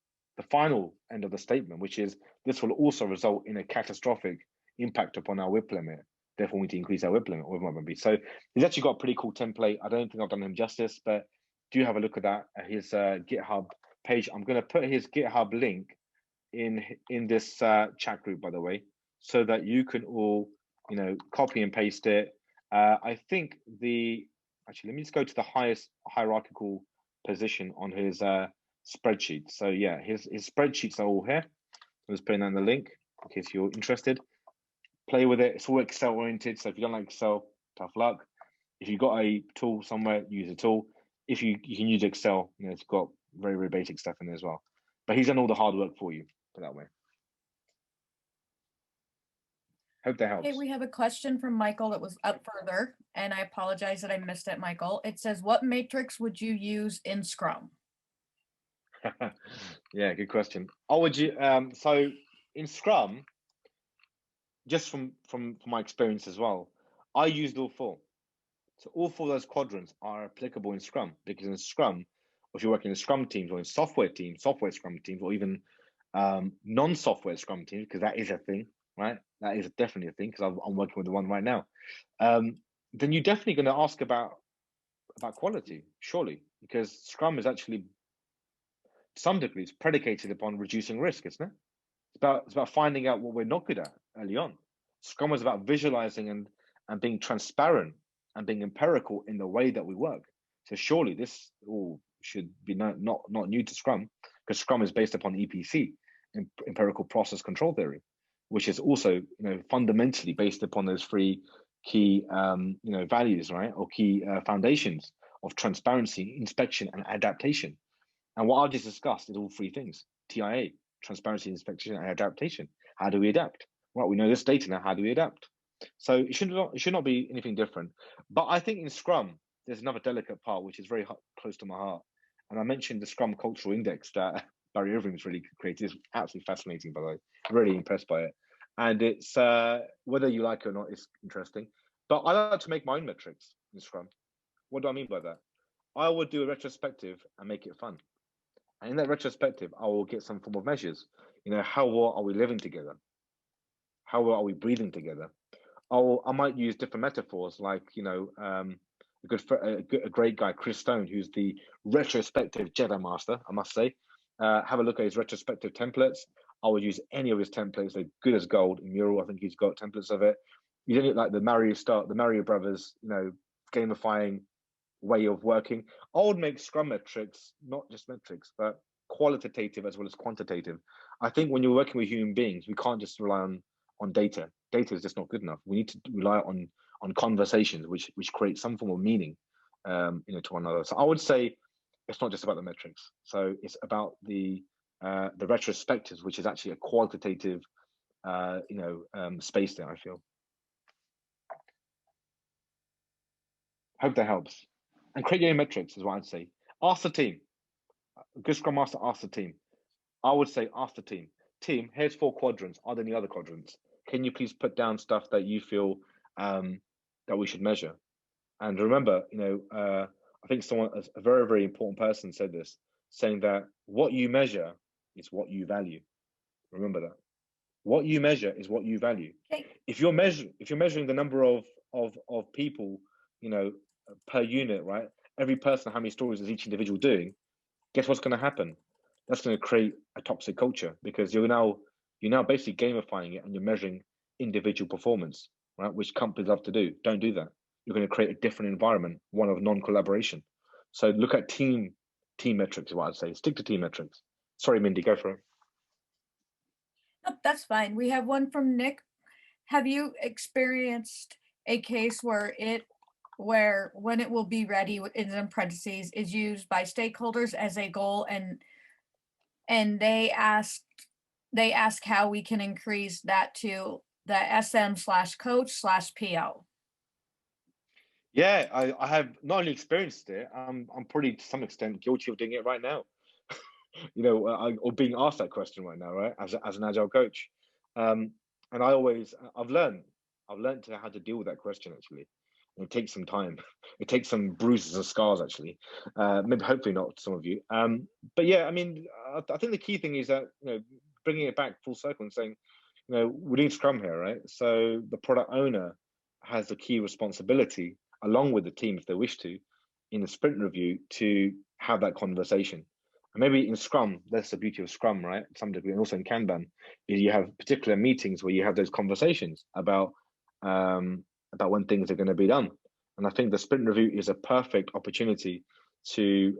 Speaker 1: final end of the statement, which is this will also result in a catastrophic impact upon our WIP limit. Therefore, we need to increase our WIP limit, whatever it might be. So he's actually got a pretty cool template. I don't think I've done him justice, but do have a look at that at his GitHub page. I'm going to put his GitHub link in this chat group, by the way, so that you can all, you know, copy and paste it. I think actually, let me just go to the highest hierarchical position on his spreadsheet. So yeah, his spreadsheets are all here. I'm just putting that in the link in case you're interested. Play with it. It's all Excel oriented. So if you don't like Excel, tough luck. If you've got a tool somewhere, use a tool. If you can use Excel, you know, it's got very, very basic stuff in there as well. But he's done all the hard work for you, put that way. Hope that helps.
Speaker 3: Okay, we have a question from Michael that was up further, and I apologize that I missed it, Michael. It says, what matrix would you use in Scrum?
Speaker 1: Yeah, good question. Would you so in Scrum, just from my experience as well, I used all four. So all four of those quadrants are applicable in Scrum, because in Scrum, if you're working in Scrum teams or in software teams, software Scrum teams, or even non-software Scrum teams, because that is a thing, right? That is definitely a thing, because I'm working with the one right now. Then you're definitely going to ask about quality, surely, because Scrum is actually, to some degree, it's predicated upon reducing risk, isn't it? It's about finding out what we're not good at early on. Scrum is about visualizing and being transparent and being empirical in the way that we work. So surely this all should be not new to Scrum, because Scrum is based upon EPC, empirical process control theory, which is also, you know, fundamentally based upon those three key you know, values, right, or key foundations of transparency, inspection, and adaptation. And what I've just discussed is all three things: TIA, transparency, inspection, and adaptation. How do we adapt? Well, we know this data now. How do we adapt? So it should not be anything different. But I think in Scrum, there's another delicate part which is very close to my heart. And I mentioned the Scrum Cultural Index that Barry Irving's really created. It's absolutely fascinating, by the way. Really impressed by it. And it's whether you like it or not, it's interesting. But I like to make my own metrics in Scrum. What do I mean by that? I would do a retrospective and make it fun. And in that retrospective, I will get some form of measures. You know, how well are we living together? How well are we breathing together? I might use different metaphors, like, you know, a great guy, Chris Stone, who's the retrospective Jedi Master, I must say. Have a look at his retrospective templates. I would use any of his templates. They're good as gold. In Mural, I think he's got templates of it. You don't look like the Mario Brothers, you know, gamifying way of working. I would make Scrum metrics, not just metrics, but qualitative as well as quantitative. I think when you're working with human beings, we can't just rely on data. Data is just not good enough. We need to rely on conversations which create some form of meaning, you know, to one another. So I would say it's not just about the metrics. So it's about the retrospectives, which is actually a qualitative, you know, space there, I feel. Hope that helps. And create your own metrics is what I'd say. Ask the team. A good Scrum Master, ask the team. I would say ask the team. Team, here's 4 quadrants. Are there any other quadrants? Can you please put down stuff that you feel that we should measure? And remember, you know, I think a very, very important person said this, saying that what you measure is what you value. Remember that. What you measure is what you value.
Speaker 3: Okay.
Speaker 1: If you're measuring the number of people, you know, per unit, right? Every person, how many stories is each individual doing? Guess what's going to happen? That's going to create a toxic culture, because you're now basically gamifying it and you're measuring individual performance, right? Which companies love to do. Don't do that. You're going to create a different environment, one of non-collaboration. So look at team metrics is what I'd say. Stick to team metrics. Sorry, Mindy, go for it.
Speaker 3: Nope, that's fine. We have one from Nick. Have you experienced a case where when it will be ready, in parentheses, is used by stakeholders as a goal, and they ask how we can increase that to the SM/coach/PO?
Speaker 1: Yeah, I have not only experienced it, I'm probably to some extent guilty of doing it right now. You know, or being asked that question right now, right? As an agile coach, and I've learned to how to deal with that question actually. And it takes some time. It takes some bruises and scars actually. Maybe hopefully not some of you. But yeah, I mean, I think the key thing is that, you know, bringing it back full circle and saying, you know, we're doing Scrum here, right? So the product owner has the key responsibility, along with the team if they wish to, in the sprint review, to have that conversation. And maybe in Scrum, that's the beauty of Scrum, right? To some degree, and also in Kanban, is you have particular meetings where you have those conversations about when things are going to be done. And I think the sprint review is a perfect opportunity to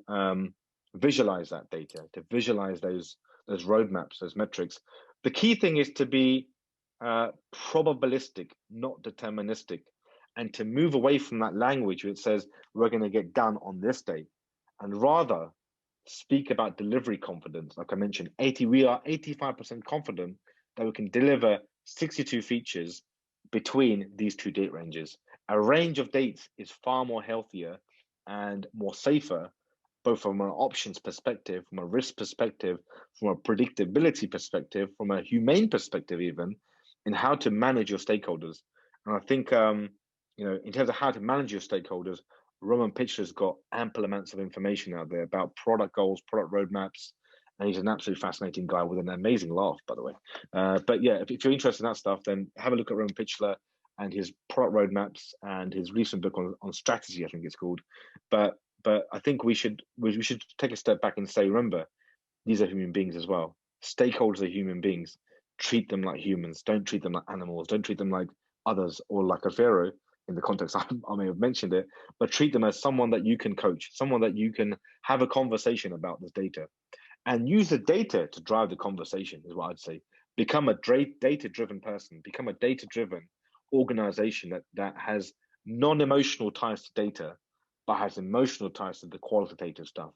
Speaker 1: visualize that data, to visualize those roadmaps, those metrics. The key thing is to be probabilistic, not deterministic, and to move away from that language which says we're going to get done on this day, and rather speak about delivery confidence. Like I mentioned, we are 85% confident that we can deliver 62 features between these two date ranges. A range of dates is far more healthier and more safer, both from an options perspective, from a risk perspective, from a predictability perspective, from a humane perspective even, in how to manage your stakeholders. And I think, you know, in terms of how to manage your stakeholders, Roman Pitchler's got ample amounts of information out there about product goals, product roadmaps, and he's an absolutely fascinating guy with an amazing laugh, by the way. But yeah, if you're interested in that stuff, then have a look at Roman Pitchler and his product roadmaps and his recent book on strategy, I think it's called. But I think we should take a step back and say, remember, these are human beings as well. Stakeholders are human beings. Treat them like humans. Don't treat them like animals. Don't treat them like others or like a pharaoh, in the context I may have mentioned it, but treat them as someone that you can coach, someone that you can have a conversation about this data, and use the data to drive the conversation is what I'd say. Become a data-driven person, become a data-driven organization that has non-emotional ties to data, but has emotional ties to the qualitative stuff.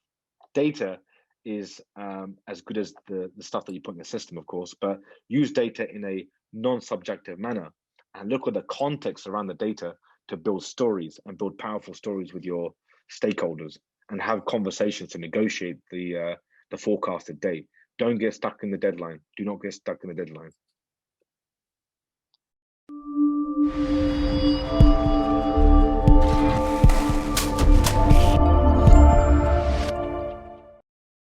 Speaker 1: Data is as good as the stuff that you put in the system, of course, but use data in a non-subjective manner and look at the context around the data to build stories and build powerful stories with your stakeholders and have conversations to negotiate the forecasted date. Don't get stuck in the deadline. Do not get stuck in the deadline.